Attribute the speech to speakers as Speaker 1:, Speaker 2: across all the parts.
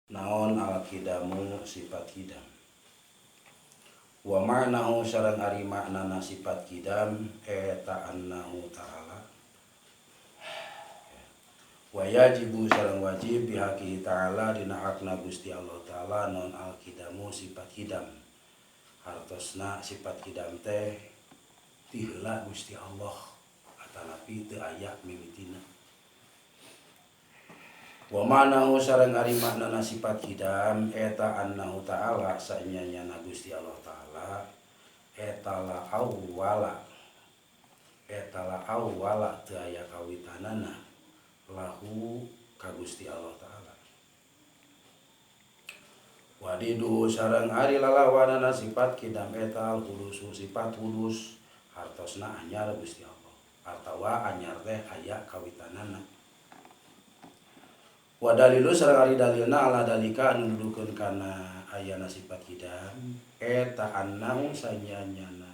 Speaker 1: Naon al-kidamu sifat kidam. Wa ma'nahu sareng ari maknana sifat kidam eta annahu ta'ala. Wa yajibu sareng wajib bihaqihi ta'ala dina hakna Gusti Allah ta'ala non al-kidamu sifat kidam. Hartosna sifat kidam teh ti heula Gusti Allah atanapi teu aya mimitina. Wa ma'nahu sareng ari maknana sifat kidam eta annahu ta'ala saenyana Gusti Allah ta'ala etala awwala teu aya kawitanana lahu ka Gusti Allah ta'ala. Wadidu sareng ari lalawanana sifat kidam eta al-hudusu sifat hudus hartosna anyar Gusti Allah. Artawa anyar teh aya kawitanana. Wa dalilu sareng ari dalilna ala dalika anu nuduhkeun kana ayana sifat kidam eta annahu sanyanyana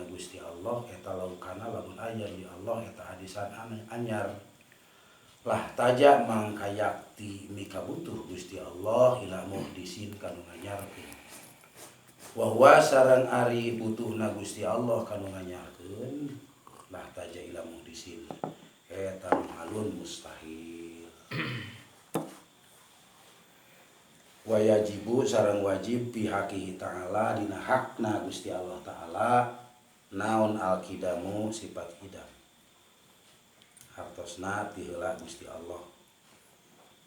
Speaker 1: Gusti Allah eta laukana lamun aya di Allah eta hadisan anyar lah taja mangkayakti mika butuh Gusti Allah ila muhdisin kanu nganyarkeun. Wa huwa sareng ari butuhna Gusti Allah kanu nganyarkeun lah taja ila muhdisin eta halun mustahil. Wa yajibu sareng wajib bihaqihi ta'ala dina hakna Gusti Allah ta'ala naon al-kidamu sifat kidam. Hartosna ti heula Gusti Allah.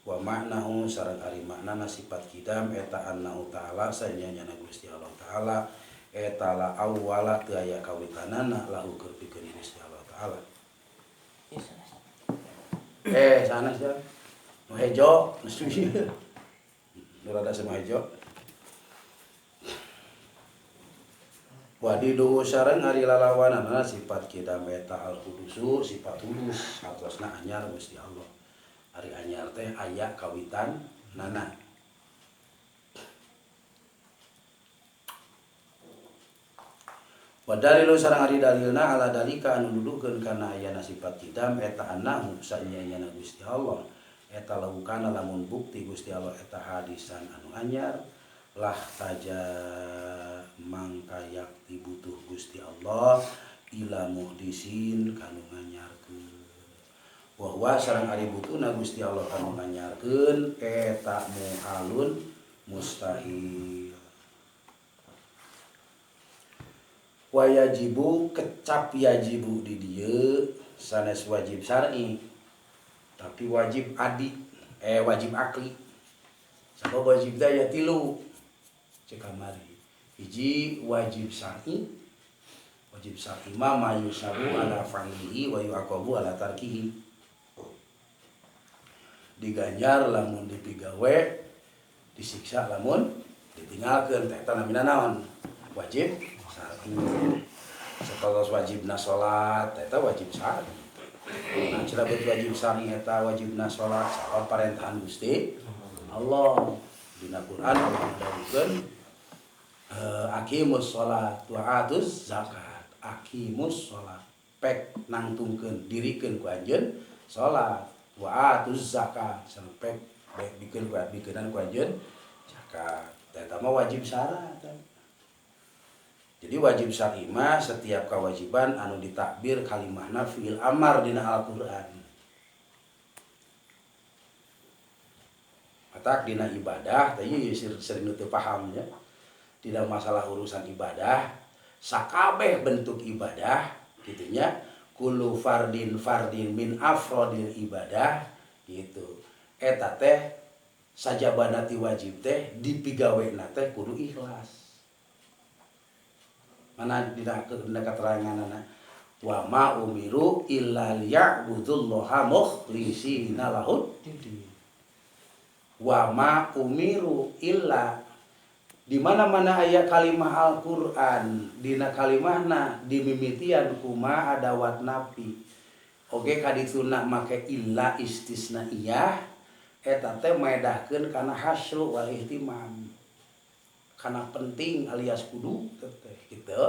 Speaker 1: Wa ma'nahu sareng ari maknana sifat kidam eta annahu ta'ala saenyana Gusti Allah ta'ala eta la awwala teu aya kawitanana lahu keur pikeun Gusti Allah ta'ala. Sana sih. Nu hejo, nusuji. Nu rada sama hejo. Wadidu sareng ari lalawanana sifat kidam eta al-hudusu sifat hudus hartosna anyar Gusti Allah. Ari anyar teh aya kawitanana. Wa dalilu sareng ari dalilna ala dalika anu nuduhkeun kana ayana sifat kidam eta annahu saenyana Gusti Allah eta laukana lamun bukti Gusti Allah eta hadisan anu anyar lah taja mangkayakti butuh Gusti Allah ila muhdisin kanu nganyarkeun. Wa huwa sareng ari butuhna Gusti Allah kanu nganyarkeun eta muhalun mustahil. Wa yajibu kecap yajibu di dieu sanes wajib syar'i tapi wajib adi wajib akli. Sabab wajib teh aya 3 cek kamari. Hiji wajib syar'i. Wajib syar'i mah mayusabu ala fa'ilihi wa yu'aqabu ala tarkihi. Diganjar lamun dipigawe, disiksa lamun ditinggalkeun teh eta namina naon? Wajib syar'i. Sapatos wajibna salat eta wajib syar'i. Nah, cenah wajib syar'i eta wajibna salat salat parentahan Gusti Allah. Dina Quran Allah dawuhkeun aqimus shalat wa atuz zakat. Aqimus shalat pek nangtungkeun dirikeun ku anjeun salat wa atuz zakat sampai bikeunan ku anjeun zakat. Eta mah wajib syarat. Jadi wajib syar'i mah setiap kewajiban anu ditakbir kalimahna fi'il amar dina Al-Qur'an. Matak dina ibadah teh ieu sering teu paham nya. Tidak masalah urusan ibadah, sakabeh bentuk ibadah kitu nya kullu fardin min afrodil ibadah gitu. Eta teh sajabana ti wajib teh dipigawena teh kudu ikhlas. Mana dina keteranganana wa ma umiru illa liya'budullaha mukhlishina lahud din. Wa ma umiru illa di mana-mana aya kalimah Al-Qur'an dina kalimahna dimimitian kumaha adawat nafi. Oge kadituna make illa istisnaiyah eta teh maedahkeun kana hasru wal ihtimam. Kana penting alias kudu teh gitu.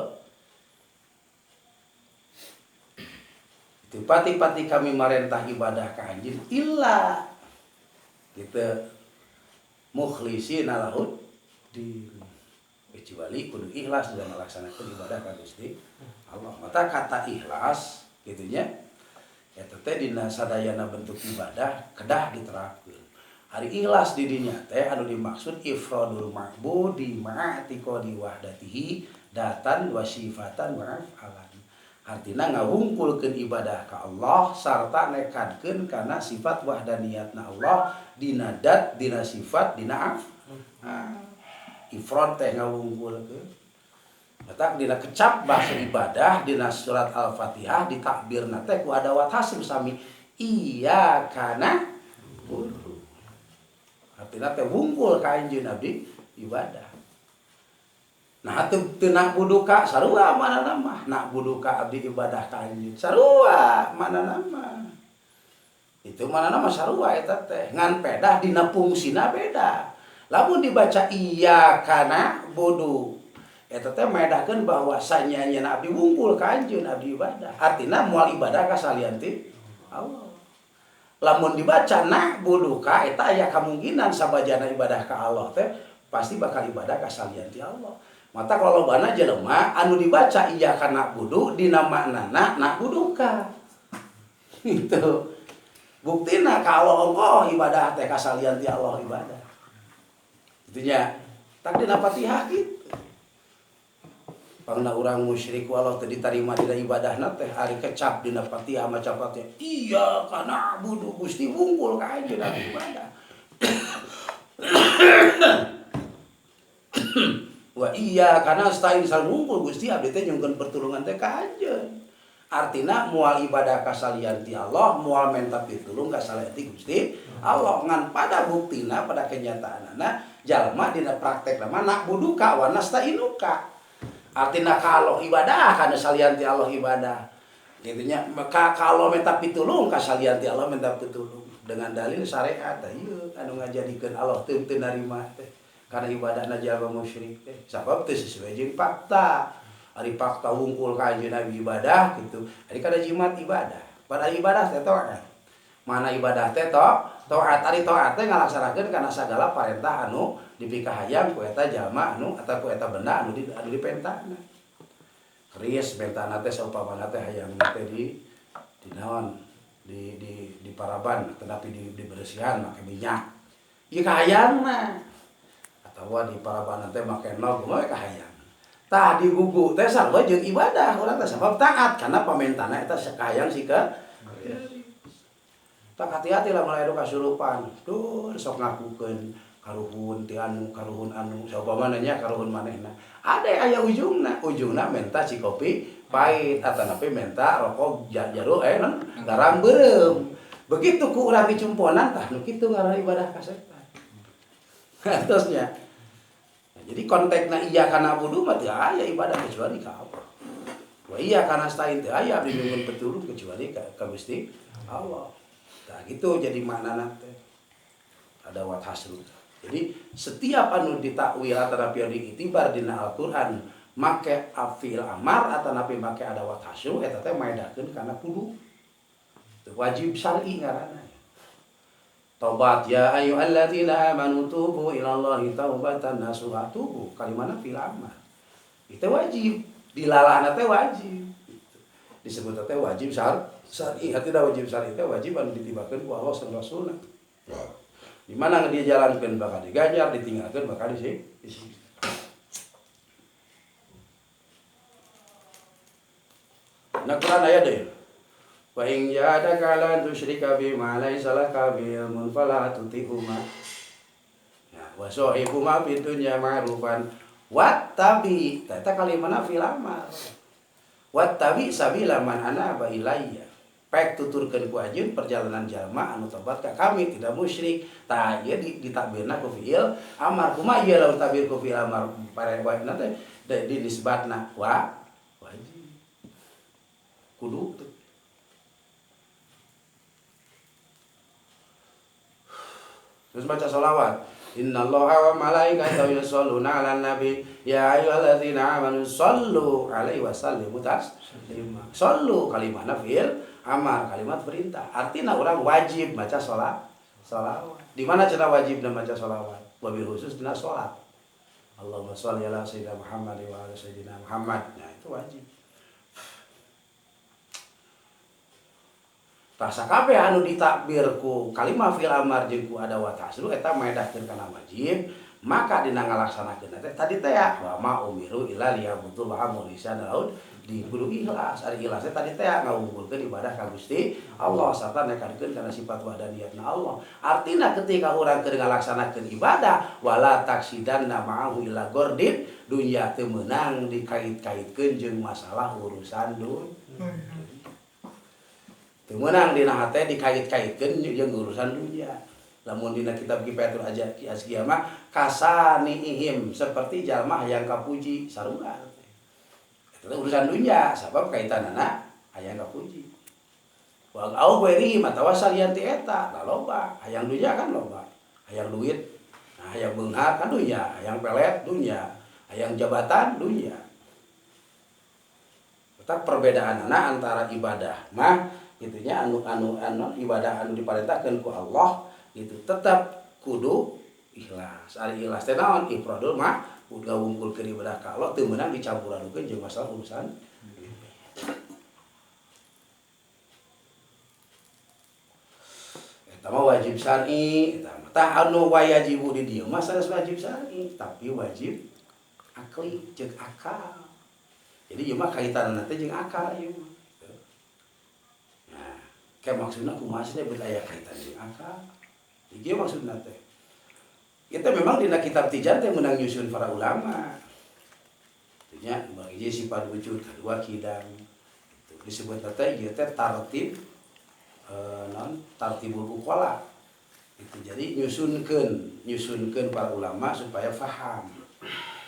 Speaker 1: Itu pati-pati kami marentah ibadah ka anjeun illa kita mukhlishina lahud din, kecuali kudu ikhlas dalam melaksanakan ibadah ka Gusti Allah. Mata kata ikhlas gitunya eta teh dina sadayana bentuk ibadah kedah diterapkeun. Ari ikhlas di dinya teh anu dimaksud ifradul ma'budi ma'atiqadi wahdatihi datan wa sifatan wa afalan. Artina ngawungkulkeun ibadah ka Allah sarta nekadkeun kana sifat wahdaniyatna Allah dina dat, dina sifat, dina af. Ifrad teh ngawungkulkeun. Eta dina kecap bahasa ibadah dina surat Al-Fatihah ditakbirna teh ku adawat hasib sami iyyaka na'budu. Artina teh wungkul ka anjeun abdi ibadah. Nah teu nak buduka sarua mana nama nak buduka abdi ibadah ka anjeun sarua mana nama itu mana nama sarua eta teh ngan pedah dina fungsina beda. Lamun dibaca iyyaka na'budu eta teh medahkeun bahwasanya nya abdi wungkul ka anjeun abdi ibadah. Artina moal ibadah ka salian ti Allah. Lamun dibaca na'buduka eta aya kemungkinan sabajana ibadah ka Allah teh pasti bakal ibadah ka salian ti Allah. Mata kalau bana jelema anu dibaca iyyaka na'budu dina maknana na'buduka. Itu. Buktina kalau engkau ibadah teh ka salian ti Allah ibadah. Itunya tak dina Fatihah gitu. Pangna urang musyrik walau teu ditarima dina ibadahna teh ari kecap dina Fatihah maca Fatihah iyyaka na'budu Gusti wungkul ka anjeun ibadah. Wa iyyaka nasta'in sal wungkul Gusti abdi teh nyungkeun pertulungan teh ka anjeun. Artina moal ibadah ka salian ti Allah, moal minta pitulung ka salian ti Gusti Allah. Ngan pada buktina pada kenyataanna jalma dina praktekna mah na'buduka wa nasta'inuka. Artina kalau ibadah kana salian ti Allah ibadah. Gitunya maka kalau minta pitulung ka salian ti Allah minta pitulung dengan dalil syariat ieu anu ngajadikeun Allah teu narima teh. Karena ibadahna jalma musyrik teh sabab teu sesuai jeung fakta. Ari fakta wungkul ka anjeun abi ibadah gitu. Ari kada jimat ibadah. Pada ibadah teh taat. Mana ibadah teh taat ari taat teh ngalaksanakeun kana sagala parentah anu dipikahayang ku eta jalma anu atawa ku eta benda anu dipentahna. Keris pentahna teh saupamana teh hayang teh di naon di paraban tetapi diberesihan make minyak. Ieu kahayangna. Atawa di paraban teh make nog moe kahayang. Tah digugu teh sarua jeung ibadah urang teh sabab taat karena pamentana eta sakayang sikeun. Tak hati-hati lah mulai adu kasurupan. Duh sok ngakukeun karuhun ti anu karuhun anu saupamana nya karuhun manehna. Ade aya ujungna menta si kopi pahit atawa menta rokok jaru garam beureum. Begitu ku urang dicumponan tah nu kitu ngaranna ibadah ka setan. Terusnya jadi konteksna iyyaka na'budu mah teu aya ibadah kecuali ka Allah. Wa iyyaka nasta'in teu aya abdi nyuwun pitulung kecuali ka Gusti Allah. Nah gitu jadi maknana teh. Ada wat hasrul. Jadi setiap anu ditakwil atanapi diitibar dina Al-Qur'an make afil amar atanapi make ada wat hasrul eta teh maedakeun kana kudu. Itu wajib syar'i ngaranna. Taubat ya ayyuhalladzina amanu tubu ilallahi taubatan nasuha tubu kalimana fil amar. Itu wajib, dilalahna teh wajib. Disebut teh wajib syar'i, tidak wajib syar'i teh wajib anu ditibakeun ku Allah sareng Rasulna. Di mana dia jalankeun bakal digajar, ditinggalkeun bakal disiksa. Nah Quran aya deui. Wa in jahadaka lan tusyrika bima laysa laka bihi ilmun fala tutihuma. Nah, wa sahibuma fid dunya ma'rufan wattabi. Eta kalimana fil amal. Wattabi sabila man anaba ilayya. Pek tuturkeun ku anjeun perjalanan jalma anu tobat ka kami tidak musyrik. Tah ieu ditakbirna ku fiil amar. Kumaha ieu lamun takbir ku fiil amar parewana teh dinisbatna wajib. Kudu terus baca sholawat. Innallaha wa malaikatahu yusholluna 'alan nabi ya ayyuhalladzina amanu shollu 'alaihi wa sallimu taslima. Shollu kalimana fi'il amar kalimat perintah. Artinya orang wajib baca sholat. Sholawat. Di mana cara wajib maca sholawat? Wabil khusus dina sholat. Allahumma sholli ala sayyidina Muhammad wa ala sayyidina Muhammad. Nah, itu wajib. Rasa kabeh anu ditakbir ku kalimah fil amar jeung ku ada wa tasru eta maedahkeun kana wajib, maka dina ngalaksanakeun teh tadi teh wa ma umiru illa liya'budu wa mukhlishan laud di kudu ikhlas. Ari ikhlas teh tadi teh ngawungkulkeun ibadah ka Gusti Allah sarta nekankeun kana sifat wahdaniyatna Allah. Artina ketika urang keur ngalaksanakeun ibadah wala taksidanna ma'ahu illa gordin, dunya teu meunang dikait-kaitkeun jeung masalah urusan dunya. Menang dina hate dikait-kaitkeun jeung urusan dunia. Lamun dina kitab Kifayatul Azkiyah mah kasaniihim seperti jalma hayang kapuji sarua. Eta urusan dunia sabab kaitanana hayang kapuji. Wa au beri matawa salian ti eta loba, hayang dunia kan loba. Hayang duit, nah hayang beunghar kan dunia, hayang pelet dunia, hayang jabatan dunia. Tetap perbedaanana antara ibadah mah gitunya anu ibadah anu diparentahkeun ku Allah gitu tetap kudu ikhlas. Ari ikhlas teh naon? Ifradul mah kudu ngawungkulkeun ibadah ka Allah teu meunang dicampurakeun jeung masalah urusan. Eta mah wajib syar'i, eta mah tah anu wajibu di dieu mah sanes wajib syar'i, tapi wajib akli jeung akal. Jadi ieu mah kaitanna teh jeung akal ieu mah. Kayak maksudnya kumaha sih bet aya kaitan jeung akal. Ieu maksudna teh. Kita memang dina kitab Tijan teh meunang nyusun para ulama. Nya bagi sifat wujud kadua kidang. Itu disebut teh ieu teh tartib tartibul uqala. Itu jadi nyusunkeun para ulama supaya faham.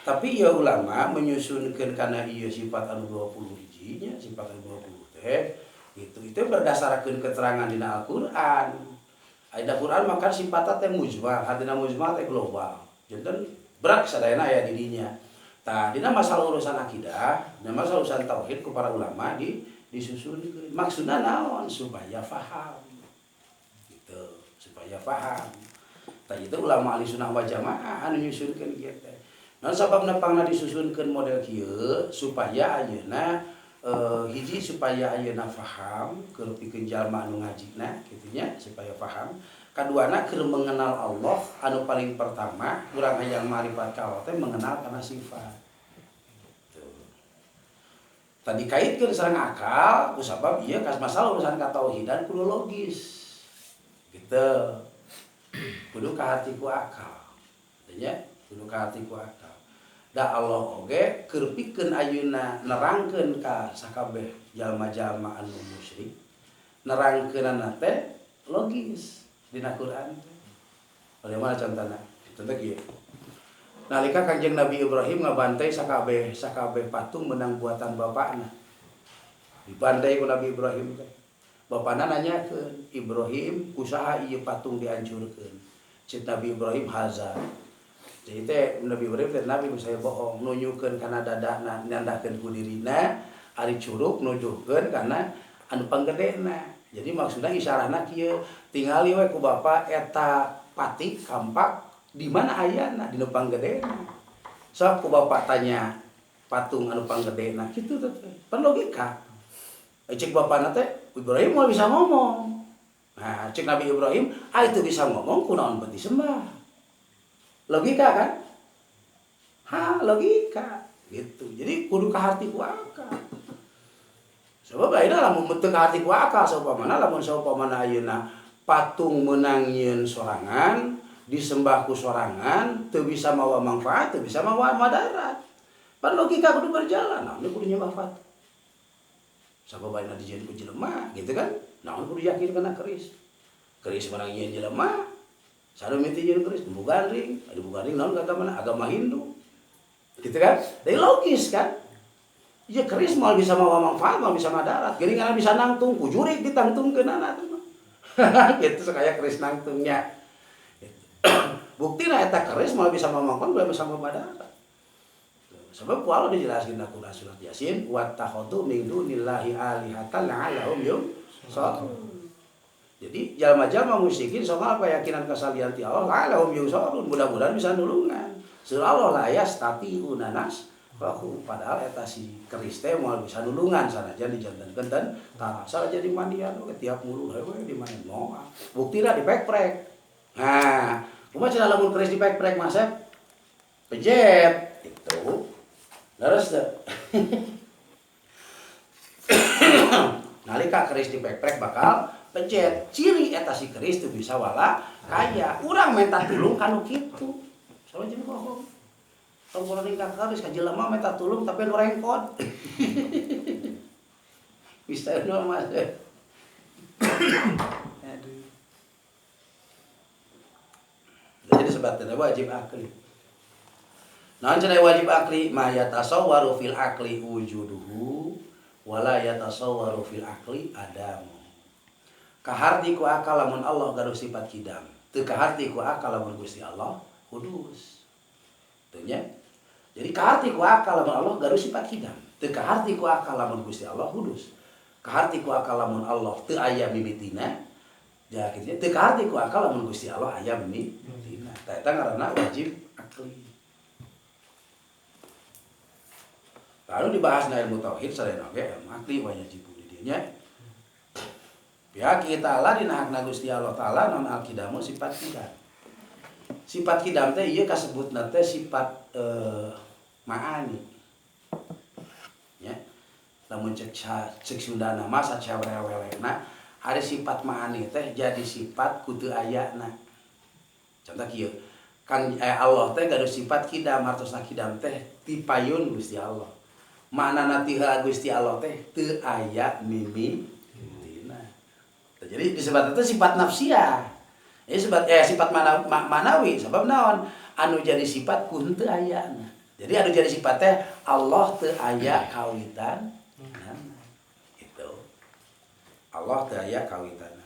Speaker 1: Tapi ieu ulama menyusunkeun kana ieu sifat anu 20 hijinya, sifat anu 20 teh itu berdasarkan keterangan di Al-Qur'an. Aya Qur'an maka sifatna teh mujmal, hadina mujmal teh global. Janten berak sadayana aya di dinya. Tah dina masalah urusan akidah, dina masalah urusan tauhid ku para ulama disusunkeun. Maksudna naon? Supaya faham. Gitu, supaya faham. Tah itu ulama Ahlussunnah wal Jamaah anu nyusunkeun kieu teh. Naon sababna pangna disusunkeun model kieu supaya ayeuna hiji supaya ayeuna faham keur pikeun jalma anu ngajina kitunya supaya faham. Kaduana keur mengenal Allah anu paling pertama urang hayang marifat ka Allah teh mengenal kana sifat. Tadi kaitkeun sareng akal kusabab ieu kas masalah urusan katauhidan kudu logis. Gitu. Kudu kahati ku akal. Nya kudu kahati ku akal. Da Allah oge keur pikeun ayeuna nerangkeun ka sakabeh jalma-jalma anu musyrik. Nerangkeunana teh logis dina Quran. Bagaimana contohna? Contoh kieu. Nalika Kanjeng Nabi Ibrahim ngabantai sakabeh patung menang buatan bapakna. Dibantai ku Nabi Ibrahim teh. Bapana nanyakeun, "Ibrahim, usaha ieu patung dihancurkeun?" Cik Nabi Ibrahim hazar. Jadi teh Nabi Ibrahim teh Nabi saya bohong nunjukkeun kana dadana nyandakeun ku dirina ari curug nujuhkeun kana anu panggedena. Jadi maksudna isyarahna kieu tingali we ku bapa eta pati kampak di mana ayana di nu panggedena. Sok ku bapa tanya patung anu panggedena kitu teh. Pan logika. Cek bapana teh Ibrahim mau bisa ngomong. Nah, cek Nabi Ibrahim, itu bisa ngomong kunaon beuti sembah. Logika kan? Logika gitu. Jadi kudu kahati ku akal. Sebab ayeuna lamun teu kahati ku akal saupamana lamun saupamana ayeuna patung meunang nyieun sorangan, disembah ku sorangan, teu bisa mawa manfaat, teu bisa mawa madarat. Pan logika kudu berjalan, naon kudu nyembah patung. Sabab ayeuna dijieun ku jelema, gitu kan? Naon kudu yakin kana keris. Keris meunang nyieun jelema, sarumiti jeung keris bukan ring, ada bukan ring naon agama Hindu. Gitu kan? Dari logis kan? Ya keris mau bisa mawa manfaat, mau bisa madarat. Geuningan bisa nangtung, ku jurig ditangtungkeunana tuh. Gitu sakaya keris nangtungnya. Buktina eta keris mau bisa mawa manfaat, bisa mawa madarat. Sebab ku Allah dijelaskeun na Quran surat Yasin, "Wattakhadhu min dunillahi alihatan la'allahum yunsarun." Jadi jalma-jalma musyrikin soal keyakinan kesalian ti Allah lahum yusarun, mudah-mudahan bisa nulungan. Surah Allah la yastati'u nanas rahu, padahal eta si keris teh moal bisa nulungan sanajan dijantankeun dan tarasa jadi mandian we tiap mulu we di mana moal. Buktina dipek-prek. Nah, kumaha cenah lamun keris dipek-prek Mas? Pejet itu. Leres teh. Nalika keris dipek-prek bakal pejet. Ciri eta si keris teu bisa wala kaya. Urang minta tulung kanu kitu. Sama jeung bohong. Tong kuring ka keris ka jelema minta tulung tapi nu rengkot. Bisa nu Mas. Aduh. Jadi sebetulnya wajib akli. Naon cenah wajib akli? Ma yatasawwaru fil akli wujuduhu wala yatasawwaru fil akli adamu. Kaharti ku akal lamun Allah gaduh sifat kidam. Teu kaharti ku akal lamun Gusti Allah kudus. Teu nya. Jadi kaharti ku akal lamun Allah gaduh sifat kidam. Teu kaharti ku akal lamun Gusti Allah kudus. Kaharti ku akal lamun Allah teu aya mimitina. Ya kitu teu kaharti ku akal lamun Gusti Allah aya mimitina. Tah eta ngaranna wajib akli. Lalu dibahas na ilmu tauhid sareng oge ilmu akli wajib di dieu nya. Ya kita Allah dina hakna Gusti Allah taala non al-qidamu sifat kidam. Sifat kidam teh ieu kasebutna teh sifat ma'ani. Ya. Lamun cek Sundana mah sacawerewelena ada sifat ma'ani teh jadi sifat kudu ayana. Contoh kieu. Kang Allah teh gaduh sifat kidam, hartosna kidam teh tipayun Gusti Allah. Maknana tiha Gusti Allah teh teu aya mimi. Jadi disebut itu sifat nafsiyah. Sifat manawi sebab naon anu jadi sifat kun teu ayana. Jadi anu jadi sifat teh Allah teu aya kawitan. Gitu. Allah teu aya kawitan.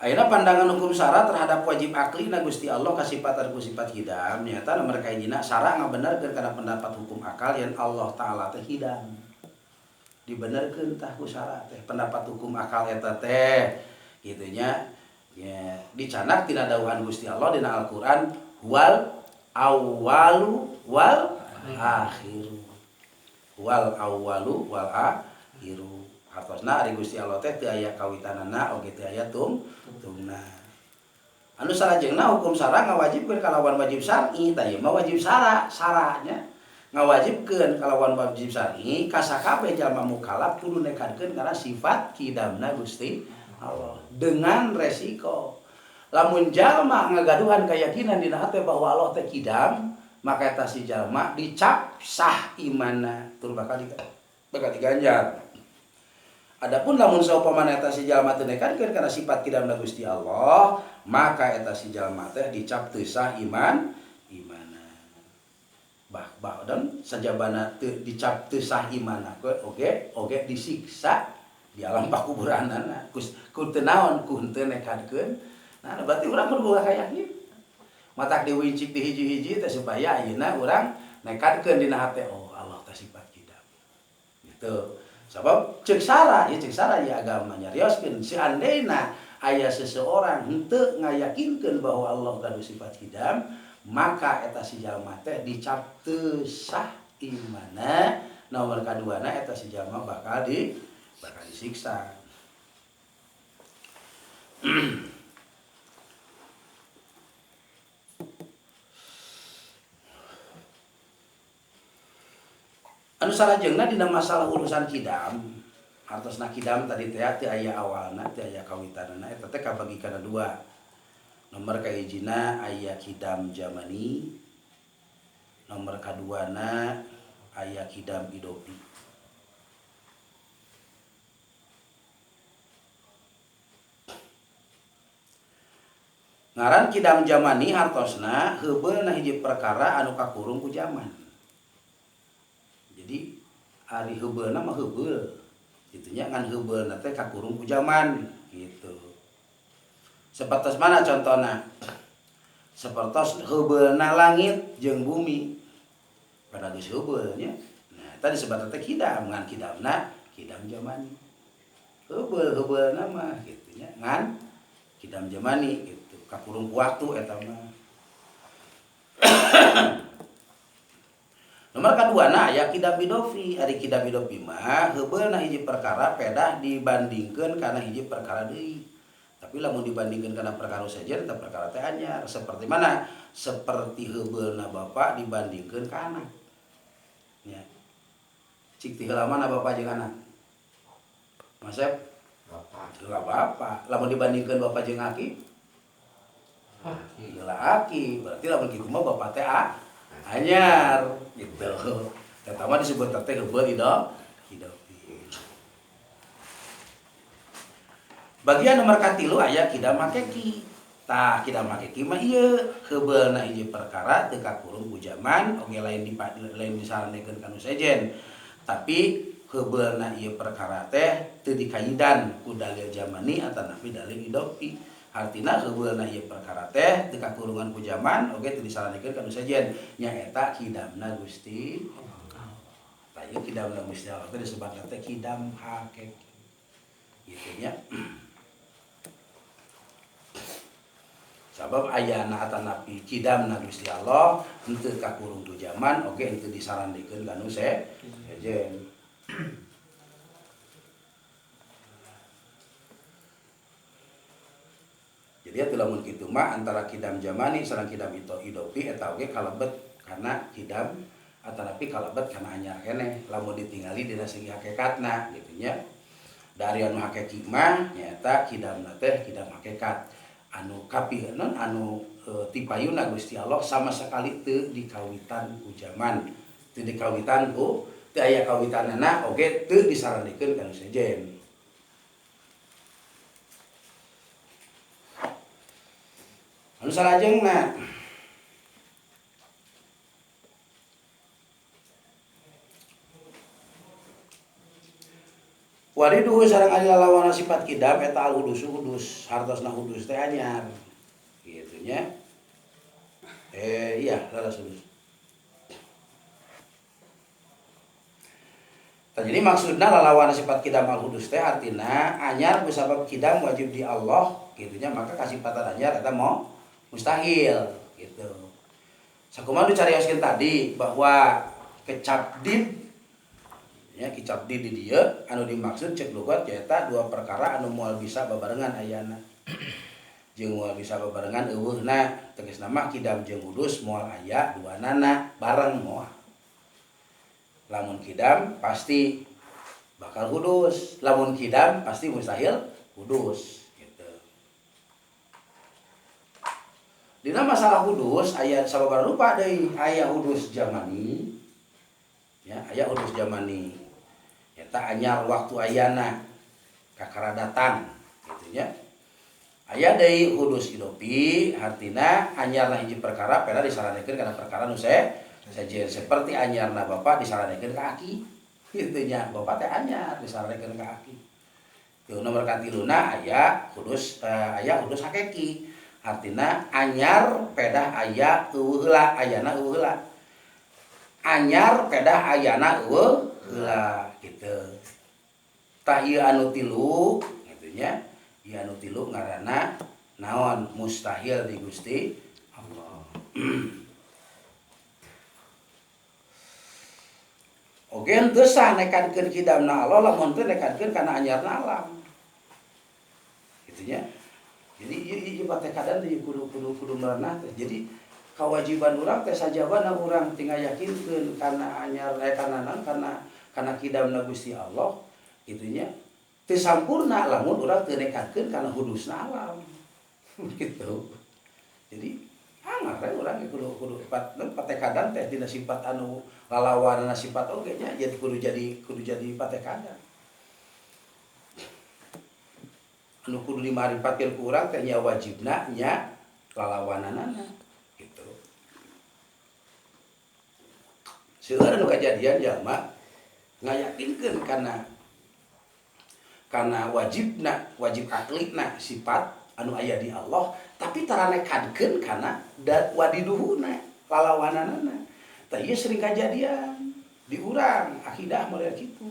Speaker 1: Ayeuna pandangan hukum syara terhadap wajib akli na Gusti Allah kasifatan ku sifat hidam nyata mereka hijina syara ngabenerkeun kana pendapat hukum akal yang Allah taala teh hidam. Dibenerkeun tah ku syara teh pendapat hukum akal eta teh kitu nya ya dicanak tina dawuhan Gusti Allah dina Al-Qur'an wal awwalu wal akhiru. Wal awwalu wal akhiru. Hartosna ari Gusti Allah teh teu aya kawitanana oge teu aya tungna. Anu salajengna hukum syara ngawajibkeun kalawan wajib syar'i, tah ieu mah wajib syara'nya. Ngawajibkeun kalawan wajib syar'i ka sakabeh jalma mukallaf kudu nekadkeun kana sifat kidamna Gusti Allah dengan resiko. Lamun jalma ngagaduhan keyakinan dina hate bahwa Allah teh kidam, maka eta si jalma dicap sah imanna tur bakal diganjar. Adapun lamun saupamana eta si jalma teu nekadkeun kana sifat kidamna Gusti Allah, maka eta si jalma teh dicap teu sah imanna. Dan sajabana teu dicap teu sah imanna oge disiksa di alam pakuburanana. Ku teu naon ku teu nekadkeun. Nah, berarti urang kudu boga kayakin. Matak diwincik di hiji-hiji teh supaya ayeuna urang nekadkeun dina hate oh Allah teh sifat kidam. Gitu. Sebab cek sara ya agama nyarioskeun seandaina aya seseorang henteu ngayakinkeun bahwa Allah gaduh sifat kidam, maka eta si jalma teh dicap teu sah imanna. Nomor kaduana eta si jalma bakal disiksa. Anu salajengna dina masalah urusan kidam, hartosna kidam tadi teh teu aya awalna, teu aya kawitanana eta teh kabagi kana dua. Nomor kahijina aya kidam zamani, nomor kaduana aya kidam idopi. Ngaran kidam zamani hartosna heubeulna hiji perkara anu kakurung ku zaman. Jadi ari heubeulna mah heubeul. itunya ngan heubeulna teh kakurung ku zaman gitu. Sepertos mana contohna? Sepertos heubeulna langit jeung bumi pada geus heubeul nya. Nah eta disebut teh kidam, ngan kidamna kidam zamani. Heubeul-heubeulna mah kitu nya ngan kidam zamani gitu. Kakurung ku waktu eta mah. Nomor kaduana aya kidam bidofi. Ari kidam bidofi mah heubeulna hiji perkara pedah dibandingkeun kana hiji perkara deui. Tapi lamun dibandingkeun kana perkara saja eta perkara teh anyar. Seperti mana? Seperti heubeulna bapa dibandingkeun ka anak. Ya. Cik ti heula mana bapa jeung anak? Masep? Bapak. Lamun dibandingkeun bapa jeung aki? Heula aki. Berarti lamun kitu mah bapa teh anyar gitu. Eta mah disebut teh heubeul hidopi. Bagian nomor katilu aya kidam makeki. Tah kidam makeki mah ieu heubeulna hiji perkara teu kakurung ku zaman oge lain disaranekeun kanu sejen. Tapi heubeulna ieu perkara teh teu dikaidan ku dalil zamani atanapi dalil hidopi. Artina heubeulna ieu perkara teh teu kakurungan ku zaman oge teu disaranekeun kanu sejen. Nyaeta kidamna Gusti Allah. Tah ieu kidamna Gusti Allah teh disebutna teh kidam hakiki. Kitu nya. Sabab ayana atanapi kidamna Gusti Allah henteu kakurung tu zaman oge henteu disarandikeun kanu sejen. Jadi atuh lamun kitu mah antara kidam zamani sareng kidam hidopi eta oge kalebet kana kidam atanapi kalebet kana anyar keneh lamun ditingali dina segi hakikatna kitu nya. Dari anu hakiki mah nyaeta kidamna teh kidam hakikat. Anu kapiheuneun anu tipayuna Gusti Allah sama sekali teu dikawitan ku zaman, teu dikawitan ku teu aya kawitanana oge teu disarandikeun kanu sejen. Anu salajengna wariduhu sareng ari lalawana sifat kidam eta al hudus hartosna hudus teh anyar. Kitu nya. Iya, laras hudus. Jadi maksudna lalawana sifat kidam al hudus teh artina anyar kusabab kidam wajib di Allah kitu nya maka kasifatan anyar eta mau mustahil gitu. Sakumaha dicarioskeun tadi bahwa kecabdid ya kicabdi di dieu anu dimaksud cek lugat nyaeta dua perkara anu moal bisa babarengan ayana jeung moal bisa babarengan eueuhna tegasna mah kidam jeung hudus moal aya duanana bareng moal. Lamun kidam pasti bakal hudus, lamun kidam pasti mustahil hudus gitu. Dina masalah hudus aya sababaraha rupa deui, aya hudus zamani ya aya hudus zamani eta anyar waktu ayana kakara datang gitu nya. Aya deui hudus hidopi artina anyarna hiji perkara peda disaranekeun kana perkara nu sejen seperti anyarna bapa disaranekeun ka aki kitu nya. Bapa teh anyar disaranekeun ka aki. Tuh nomor katiluna aya hudus hakiki artina anyar pedah aya eueuh heula ayana eueuh heula. Anyar pedah ayana eueuh heula gitu. Tah ieu anu tilu kitu nya. Ieu anu tilu ngaranna naon? Mustahil di Gusti Allah. Oge henteu sah nekadkeun kidamna Allah lamun teu nekadkeun kana anyarna alam. Kitu nya. Jadi ieu patekadan ieu kudu merenah teh. Jadi kewajiban urang teh sajabana urang tinggal yakinkeun kana anyar kana kidamna Gusti Allah kitu nya teu sampurna lamun urang teu nekadkeun kana hudusna alam gitu. Jadi hangat we urang kudu patekadan teh dina sifat anu lalawanana sifat oge nya jadi kudu jadi patekadan. Anu kudu dimaripatkeun ku urang teh nya wajibna nya lalawananana gitu. Seueur anu kajadian jalma ngayakinkeun kana karena wajib aklina sifat anu aya di Allah tapi taranekadkeun kana wadiduhuna lalawananana. Tah ieu sering kajadian di urang akidah model kitu.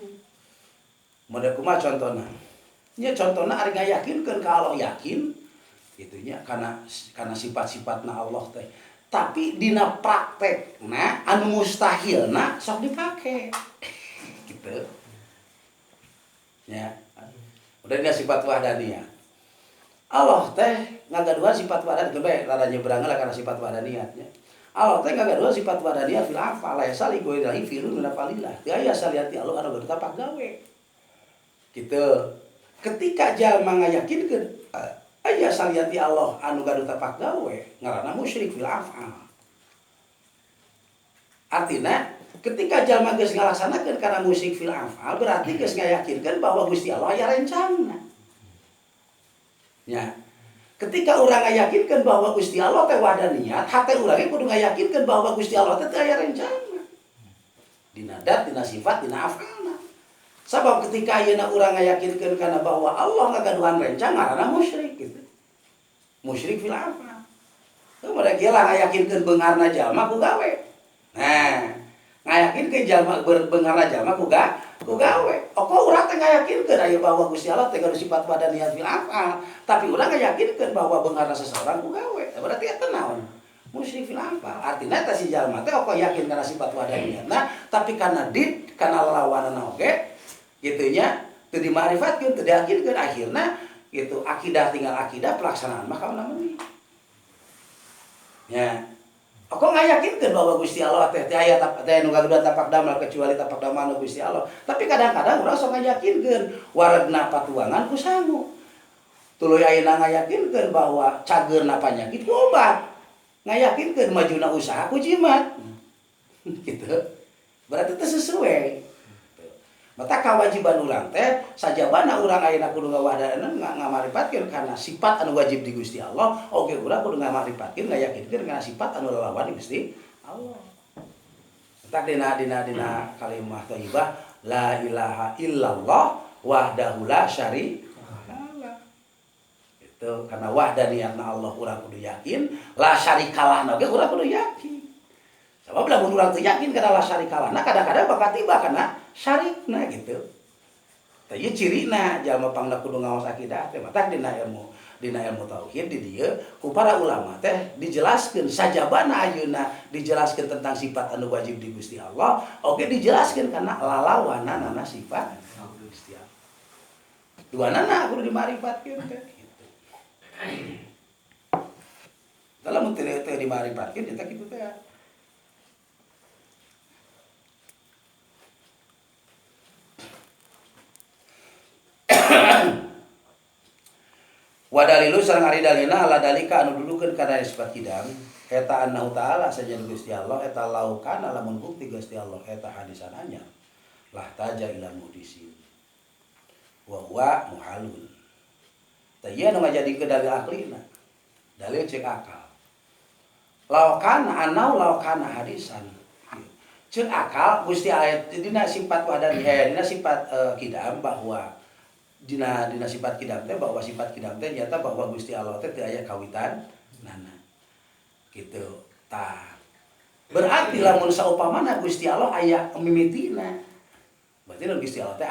Speaker 1: Model kumaha contona? Nya contona ari ngayakinkeun ka Allah yakin gitunya karena sifat-sifatna Allah teh. Tapi dina praktekna anu mustahilna sok dipake. Gitu. Ya. Udah dina sifat wahdaniyah. Allah teh ngagaduhan sifat wahdaniyah bae rada nyebrangna lah karena sifat wahdaniyahnya. Allah teh ngagaduhan sifat wahdaniyah fil afal la yasali goirahi filun min afalillah. Teu aya saliati Allah anu gaduh tapak gawe. Gitu. Ketika jalma ngayakinkeun aya saliati Allah anu gaduh tapak gawe, ngaranna musyrik fil afal. Artina ketika jalma geus ngalaksanakeun kana musyrik fil afal berarti geus ngayakinkeun bahwa Gusti Allah aya rencana. Ya. Ketika urang ngayakinkeun bahwa Gusti Allah teh wahdaniyat, hate urang ge kudu ngayakinkeun bahwa Gusti Allah teh aya rencana. Dina dat, dina sifat, dina afalna. Sabab ketika ayeuna urang ngayakinkeun kana bahwa Allah ngagaduhan rencana ngaranna musyrik gitu. Musyrik fil afal. Teu mereka lah ngayakinkeun beungarna jalma ku gawe. Nah, ngayakinkeun jalma beungarna jalma ku gawe. Oko urang teh ngayakinkeun aya bahwa Gusti Allah teh gaduh sifat wadaniyah fil afal, tapi urang ngayakinkeun bahwa beungarna seseorang ku gawe. Berarti eta naon? Musyrik fil afal. Artina eta si jalma teh oko yakin kana sifat wadaniyah. Nah, tapi kana kana lawanana oge gitunya teu dimarifatkeun, teu diyakinkeun akhirna gitu akidah tinggal akidah pelaksanaan mah kauna meuni. Ya. Aku ngayakinkeun bahwa Gusti Allah teh aya nu gaduh tapak damel kecuali tapak damel Gusti Allah. Tapi kadang-kadang urang sok ngayakinkeun waregna patuangan ku sangu. Tuluy ayeuna ngayakinkeun bahwa cageurna panyakit ku obat. Ngayakinkeun majuna usaha ku jimat. Gitu. Berarti teu sesuai. Mata kewajiban urang teh sajabana urang ayeuna kudu ngawahdanan ngamarifatkeun kana sifat anu wajib di Gusti Allah, oge urang kudu ngamarifatkeun ngayakinkeun kana sifat anu lalawan di Gusti Allah. Tak dina kalimah thayyibah la ilaha illallah wahdahu la syarikalah. Itu karena wahdaniyatna Allah urang kudu yakin, la syarikalahna oge urang kudu yakin. Sabab lamun urang teu yakin kana la syarikalahna kadang-kadang bakal tiba kana syarikna gitu. Tah ieu cirina jalma pangna kudu ngaos akidah teh mata dina ilmu tauhid di dieu ku para ulama teh dijelaskeun sajabana ayeuna dijelaskeun tentang sifat anu wajib di Gusti Allah, oge dijelaskeun kana lalawanana sifat Gusti Allah. Duanana kudu dimarifatkeun teh gitu. Dalam teu dimarifatkeun eta kitu teh. Wadalilu sareng ari dalilna ala dalika anu dudukeun kana sifat kidam eta annahu ta'ala sajan Gusti Allah eta laukana lamun bukti Gusti Allah eta hadisan anyar lah taja ila mudisin wa huwa muhalun tah ieu anu ngajadikeun dalil aklina dalil cek akal laukana hadisan cek akal Gusti ayat dina sifat wadaniyah dina sifat kidam bahwa dina sifat kidam teh bahwa sifat kidam teh nyata bahwa Gusti Allah teh teu aya kawitan nana gitu tah berarti lamun saupamana Gusti Allah aya mimitina berarti Gusti Allah teh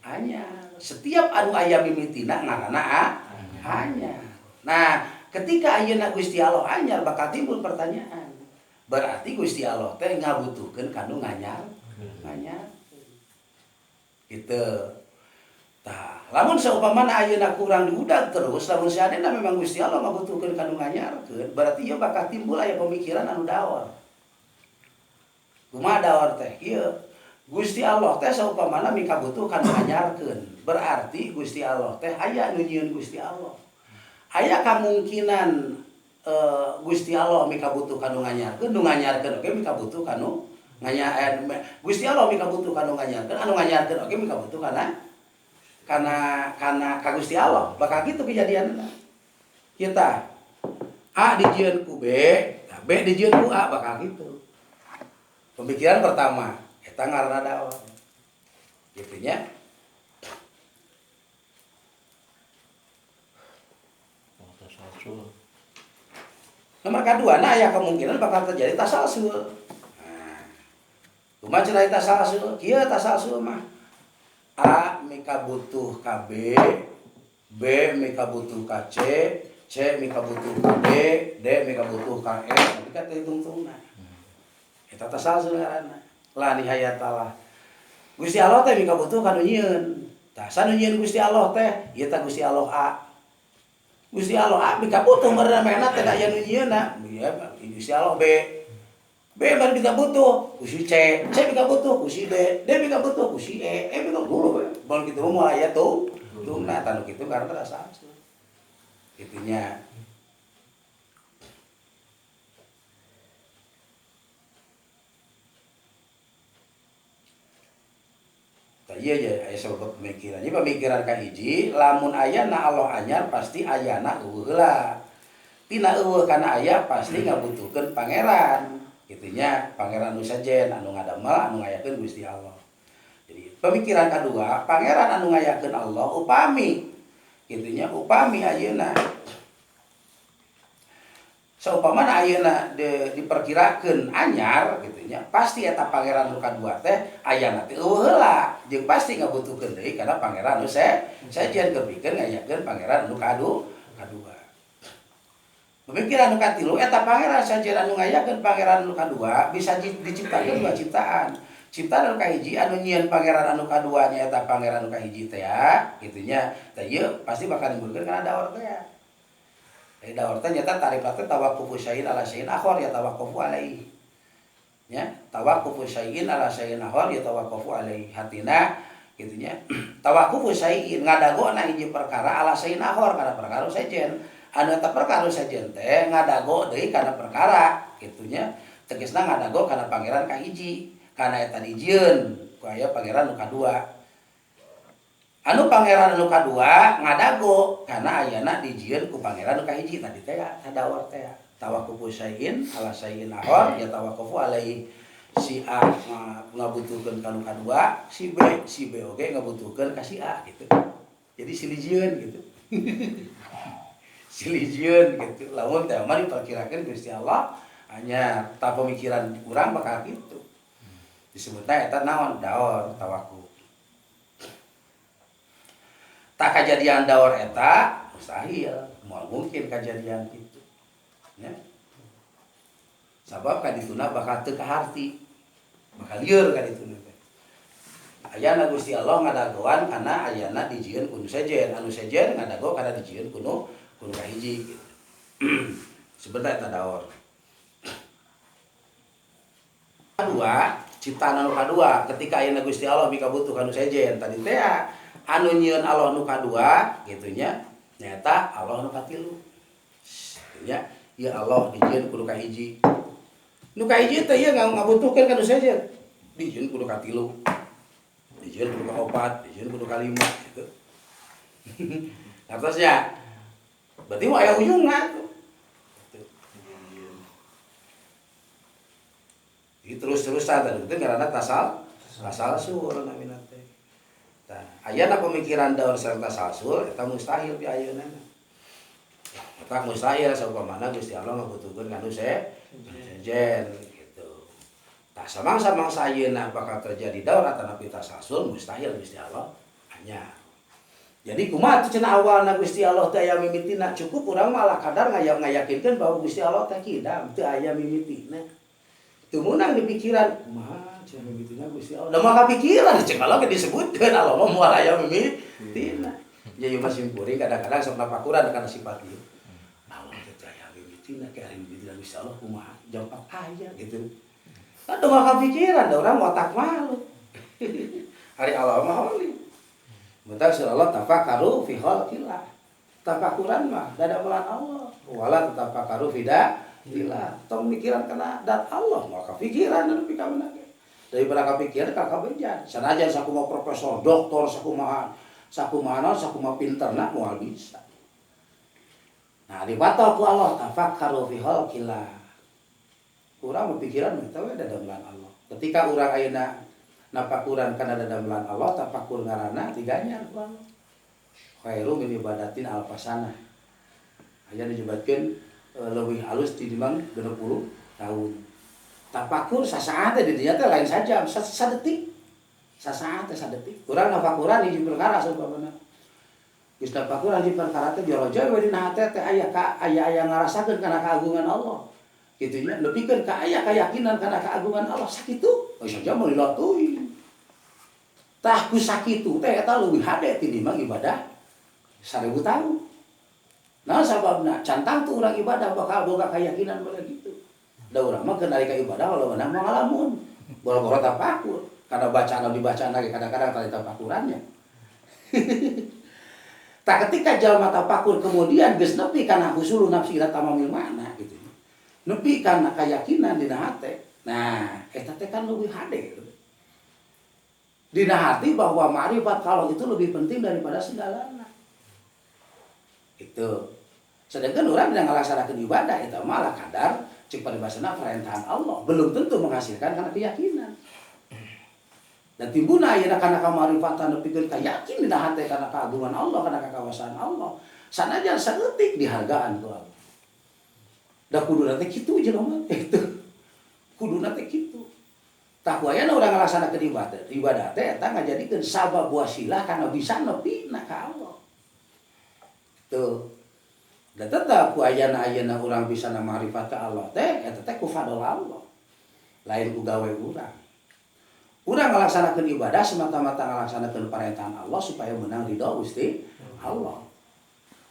Speaker 1: anyar setiap anu aya mimitina ngaranna anyar. Nah ketika ayeuna Gusti Allah anyar bakal timbul pertanyaan berarti Gusti Allah teh ngabutuhkeun kanu nganyar gitu. Tah, lamun saumpamana ayeuna kurang diudag terus, lamun seadena memang Gusti Allah ngabutuhkeun kanu nganyarkeun, berarti ieu bakal timbul aya pemikiran anu daor. Kumaha daor teh? Ieu Gusti Allah teh saumpamana mika butuh kanu nganyarkeun, berarti Gusti Allah teh aya nu nyieun Gusti Allah. Aya kamungkinan Gusti Allah mika butuh kanu nganyarkeun, nu nganyarkeun oge mika butuh kanu Gusti Allah mika butuh kanu nganyarkeun, anu nganyarkeun oge mika butuh karena ka Gusti Allah bakal gitu kejadianna. Kita A dijieun ku B, B dijieun ku A bakal gitu. Pemikiran pertama eta ngaranna dakwah. Gitu nya. Nomor kedua, nah aya kemungkinan bakal terjadi tasalsul. Nah, kumaha cenah tasalsul? Kieu tasalsul mah A mika butuh ka B, B mika butuh ka C, C mika butuh ka D, D mika butuh ka E, tapi kan hitung-hitungna. Eta tasalsul ngaranna. La nihayat Allah. Gusti Allah teh mika butuh ka nu nyieun. Tah sanu nyieun Gusti Allah teh, ieu teh Gusti Allah A. Gusti Allah A mika butuh merena mena teh aya nu nyieunna. Gusti Allah B. B baru mika butuh ku si C, C mika butuh ku si D, D mika butuh ku si E mika dulu we. Mun kitu mah aya tuh. Tuh nah tanu kitu karena rasa itunya. Iya aja aya sebab pemikiran. Jadi pemikiran ka hiji, lamun aya na Allah anyar pasti ayana eueuh heula. Tina eueuh kana aya pasti ngabutuhkeun pangeran. Gitunya pangeran nu sajen anu ngadamel anu ngayakeun Gusti Allah. Jadi pemikiran kedua, pangeran anu ngayakeun Allah upami. Gitunya upami ayeuna. Saumpamana ayeuna diperkirakeun anyar gitunya, pasti eta pangeran nu kadua teh ayana teh eueuh heula, jeung pasti ngabutuhkeun deui kana pangeran nu sajen kepikeun ngayakeun pangeran nu kadua. Pemikiran nu katilu eta pangeran sajen anu ngayakeun pangeran nu kadua bisa diciptakeun dua ciptaan. Ciptaan anu kahiji anu nyieun pangeran anu kadua nyaeta pangeran anu kahiji teh ya, gitunya. Tah ieu pasti bakal nimbulkeun kana daur teh ya. Daur teh nyata tarifna tawaqqufu syai'in ala syai'in akhar ya tawaqqafu alaihi. Ya, tawaqqufu syai'in ala syai'in akhar ya tawaqqafu alaihi. Hatina gitunya. Tawaqqufu syai'in ngadagona hiji perkara ala syai'in akhar kana perkara sajen. Anu eta perkara sajen teh ngadago deui kana perkara gitunya. Tegasna ngadago kana pangeran kahiji, kana eta dijieun ku aya pangeran nu kadua. Anu pangeran anu kadua ngadago kana ayana dijieun ku pangeran nu kahiji tadi teh tadawar teh. Tawaqqufu syai'in ala syai'in akhar ya tawaqqafu alaihi. Si A ngabutuhkeun ka nu kadua, si B oge ngabutuhkeun ka si A gitu. Jadi silijieun gitu. Silijieun gitu. Lamun teh mah diperkirakeun Gusti Allah hanya ta pemikiran urang bakal kitu. Disebutna eta naon daur tawakkul. Tak kejadian daur eta mustahil, moal mungkin kejadian kitu. Ya. Sabab kadituna bakal teu kaharti. Bakal lieur kadituna teh. Ayana Gusti Allah ngadagoan kana ayana dijieun ku nu sejen, anu sejen ngadago kana dijieun ku nu kahiji gitu. Sebentar eta daur. Kadua, ciptaan anu kadua ketika ayeuna Gusti Allah mika butuh anu sejen tadi teh anu nyieun Allah nu kadua gitunya nyata Allah nu katilu. Ya, ya Allah dijieun ku nu kahiji. Nu kahiji teh ieu ngabutuhkeun ka nu sejen. Dijieun ku nu katilu. Dijieun ku nu kaopat, dijieun ku nu kalima gitu. Atasnya berarti mah aya ujungna tuh. Jadi terus-terusan tadi itu ngaranna tasalsul namina teh. Tah, ayana pemikiran daur sareng tasalsul eta mustahil di ayeuna. Eta mustahil saumpamana Gusti Allah ngabutuhkeun kanu sejen gitu. Tah samang-samang sayeuna bakal terjadi daur atanapi tasalsul mustahil Gusti Allah hanya. Jadi kumaha teh cenah awalna Gusti Allah teh aya mimitina, cukup urang malah kadar ngayakinkeun bahwa Gusti Allah teh kidam teu aya mimitina. Teu meunang di pikiran, kumaha cenah mimitina Gusti Allah. Da mah kapikiran cek Allah ge disebutkeun Allah mah moal aya mimitina. Jadi masih kuring kadang-kadang sok napakuran kana sifat ieu. Allah teh aya mimitina ke ari mimitina Gusti Allah kumaha jawab aya gitu. Da mah kapikiran da urang otak malu. Hari Allah mah holi. Bentar surah Allah tafakkaru fi khalqillah. Tafakuran mah dadamelan Allah. Wala tafakkaru fi datillah. Tong mikiran kana dat Allah mah kapikiran anu pikamana ge. Daripada kapikiran ka kabejan. Sanajan sakumaha profesor, doktor, sakumaha pinterna moal bisa. Nah, dibatok ku Allah tafakkaru fi khalqillah. Urang pikiran mah teh dadamelan Allah. Ketika urang ayeuna napakuran kana dadamelan Allah tafakur ngaranna tiganya Allah khairu min ibadatin alfasana aya disebutkeun
Speaker 2: leuwih halus tinimbang 60 tahun. Tapakur sasaat teh di dinya teh lain saja sadetik. Sasaat teh sadetik. Urang nafakuran hiji perkara saumpamana. Geus nafakuran hiji perkara teh jorojoy we dina hate teh aya ngarasakeun kana keagungan Allah. Kitu nya nepikeun ka aya keyakinan kana keagungan Allah sakitu. Saja meulila teuing. Tah ku sakitu teh eta leuwih hade tinimbang ibadah 1000 tahun. Nah sababna cantang tuh urang ibadah bakal boga keyakinan bala gitu. Da urang mah keun nalika ibadah kalau meunang mah ngalamun. Boro-boro tapakur. Karena bacaan dibacaan lagi kadang-kadang kali tapakurannya. Tak ketika jalma tapakur kemudian geus nepi kana husulu nafsi ila tamamil makna gitu. Nepi kana keyakinan dina hate. Nah, eta teh kan leuwih hade. Dina hati bahwa ma'rifat kalau itu lebih penting daripada segalanya. Itu. Sedangkan orang yang ngalaksanakeun ibadah eta malah kadar cek paribasana perintahan Allah belum tentu menghasilkan karena keyakinan. Dan timbulna ayeuna kana kamarifatan nepikeun kayakin dina hate kana keagungan Allah, kana kakawasan Allah. Sanajan saeutik dihargaan ku Allah. Da kuduna teh kitu jelema itu. Kuduna teh kitu. Tah wayana urang ngalaksanakeun ibadah teh eta ngajadikeun sabab wasilah kana bisa nepina ka Allah. Tuh. Dan tetap ku ayeuna urang bisa na ma'rifat ka Allah teh eta teh ku fadl Allah. Lain ku gawe urang. Urang ngalaksanakeun ibadah semata-mata ngalaksanakeun parentahan Allah supaya menang ridho Gusti Allah.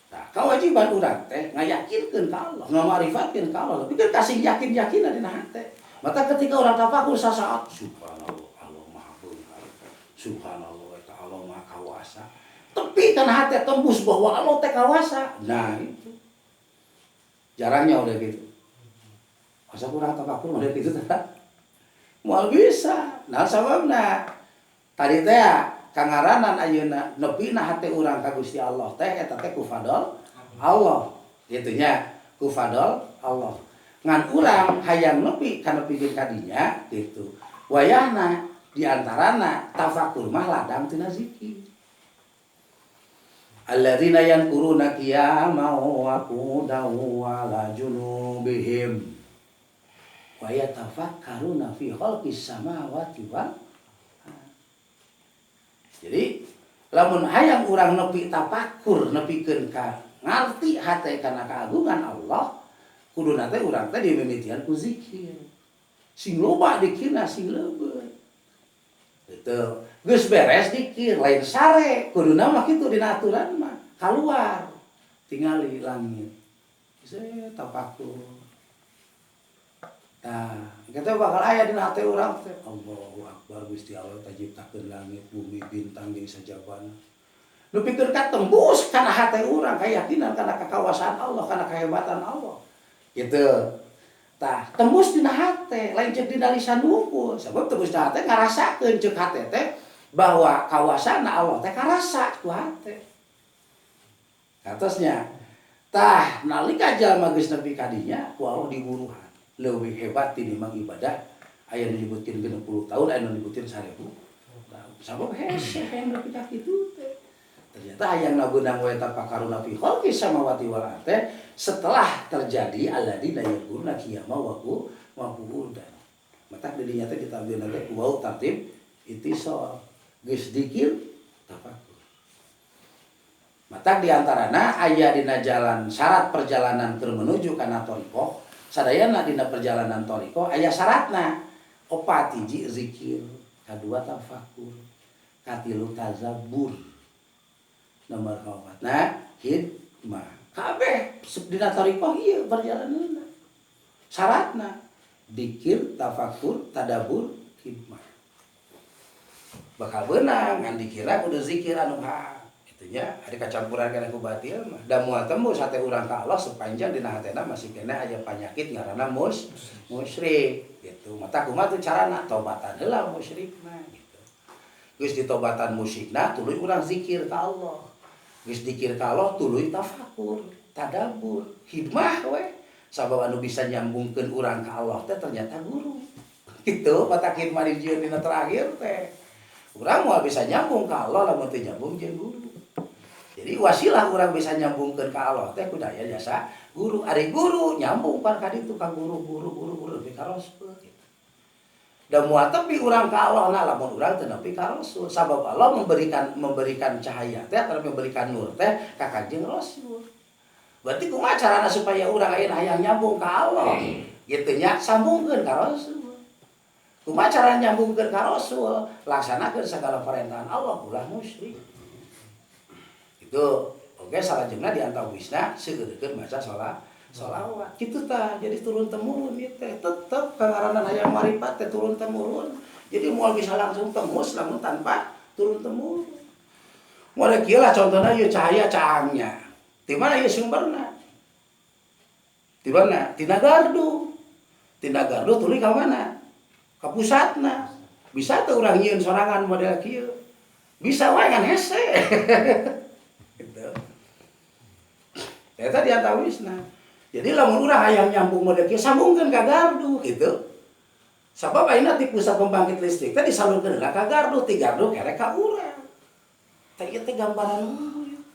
Speaker 2: Nah, kewajiban urang teh ngayakinkeun ka Allah, ngamarifatkeun ka Allah, pikeun kasih yakin-yakinan dina hate. Mata ketika urang tafakur sasaat subhanallah Allah Maha Benar. Subhanallah eta Allah Maha Kawasa. Tepi kana hate tembus bahwa Allah teh kawasa. Nah, itu. Jarangnya udah gitu. Masa kurang tafakur udah gitu teh. Moal bisa. Nah sababna tadi teh kangaranan ayeuna nepina hate urang ka Gusti Allah teh eta teh ku fadl Allah. Kitu nya, ku fadl Allah. Ngan urang hayang nepi kana pikeun kadinya gitu. Wayahna di antarana tafakur mah ladang tina zikir. Alladzina yanquruna qiyama wa qu'udan wa ala junubihim wa yatafakkaruna fi khalqis samawati wal. Jadi lamun hayang urang nepi tafakur nepikeun ka ngarti hate kana keagungan Allah kuduna teh urang teh dimimitian ku zikir. Sing loba dikirna sing leubeut. Itu geus beres dikir lain sare kuduna mah kitu dina aturan mah keluar tingali langit saya tapakur. Nah kita bakal aya dina hate urang teh Allahu Akbar Gusti Allah tajiptakeun langit bumi bintang jeung sajabana nu pikeun ka tembus kana hate urang kayakinan kana kakawasan Allah kana kehebatan Allah gitu. Tah tembus dina hate lain ceuk dina lisan hungkul sabab tembus dina hate ngarasakeun ceuk hate teh bahwa kawasan Allah teh karasa ku hate. Katosnya tah nalika jalma geus nepi ka dinya ku Allah diburuhan leuwih hebat tinimbang ibadah aya nu nyebutkeun 60 tahun aya nu nyebutkeun 1000 tahun. Sabab hese hayang nepi ka kitu teh. Ternyata hayang nabeunang wa tafakaruna fi khalqis samawati wal ardi setelah terjadi alladzina yaquluna qiyama wa qu'udan. Matak di dinya teh ditambiheun teh ku wau tartib ittisal. Geus dikir tafakur. Matak diantarana aya dina jalan syarat perjalanan keur menuju kana thariqah sadayana dina perjalanan thariqah aya syaratna opat hiji zikir kadua tafakur katilu tazabbur nomor kaopatna hikmah kabeh dina thariqah ieu perjalananna syaratna zikir tafakur tadabbur hikmah bakal beunang ngan dikira kudu zikir anu hak kitu nya ari kacampuran kana ku batil mah da moal tembus hate urang ka Allah sepanjang dina hatena masih kena aya panyakit ngaranna musyrik gitu. Mata kumaha teh carana tobatan heula musyrikna gitu. Geus ditobatan musyrikna tuluy urang zikir ka Allah. Geus zikir ka Allah tuluy tafakur, tadabbur, hikmah we. Sabab anu bisa nyambungkeun urang ka Allah teh ternyata guru. Gitu mata hikmah dijieun dina terakhir teh. Urang moal bisa nyambung ka Allah lamun teu nyambung jeung guru. Jadi Jadi wasilah urang bisa nyambungkeun ka Allah teh kudu aya jasa guru. Ari guru nyambung pan ka ditu ka guru nepi ka Rasul gitu. Da moal tepi urang ka Allah na lamun urang teu nepi ka Rasul. Sabab Allah memberikan cahaya teh atau memberikan nur teh ka Kanjeng Rasul. Berarti kumaha carana supaya urang ayeuna hayang nyambung ka Allah? Gitu nya, sambungkeun ka Rasul. Kumaha cara nyambungkeun ka Rasul? Laksanakeun sagala parentahan Allah ulah musyrik. Itu oke salajengna di antawisna seueureun maca sholawat. Kitu tah jadi turun temurun ieu teh. Tetep kangaranan hayang marifat teh turun temurun. Jadi moal bisa langsung tembus lamun tanpa turun temurun. Moal kieu lah contohna ieu cahaya caangnya. Di mana ieu sumberna? Di mana? Tina gardu. Tina gardu tuluy ka mana? Ka pusatna. Bisa teu urang nyieun sorangan model kieu. Bisa wae kan hese. Gitu. Eta di antawisna. Jadi lamun urang hayang nyambung model kieu sambungkeun ka gardu gitu. Sabab ayeuna ti pusat pembangkit listrik teh disalurkeun heula ka gardu, ti gardu kerek ka urang. Teh ieu teh gambaran unggul.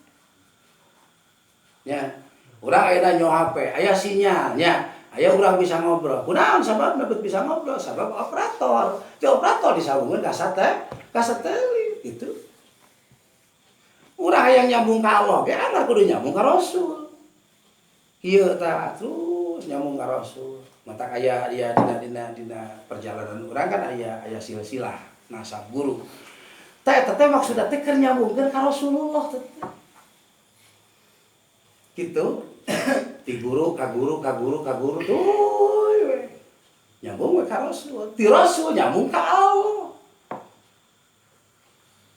Speaker 2: Ya, urang ayeuna nyo HP, aya sinyalnya, aya urang bisa ngobrol. Kunaon sababna bisa ngobrol? Sabab operator. Ti operator disambungkeun ka satelit gitu. Urang hayang nyambung ka Allah, ge anggar kudu nyambung ka Rasul. Ieu tah terus nyambung ka Rasul. Mata aya dina perjalanan urang kan aya silsilah nasab guru. Teh maksudna teh keur nyambungkeun ka Rasulullah teh. Gitu. Ti guru ka guru tuh nyambung we ka Rasul. Ti Rasul nyambung ka Allah.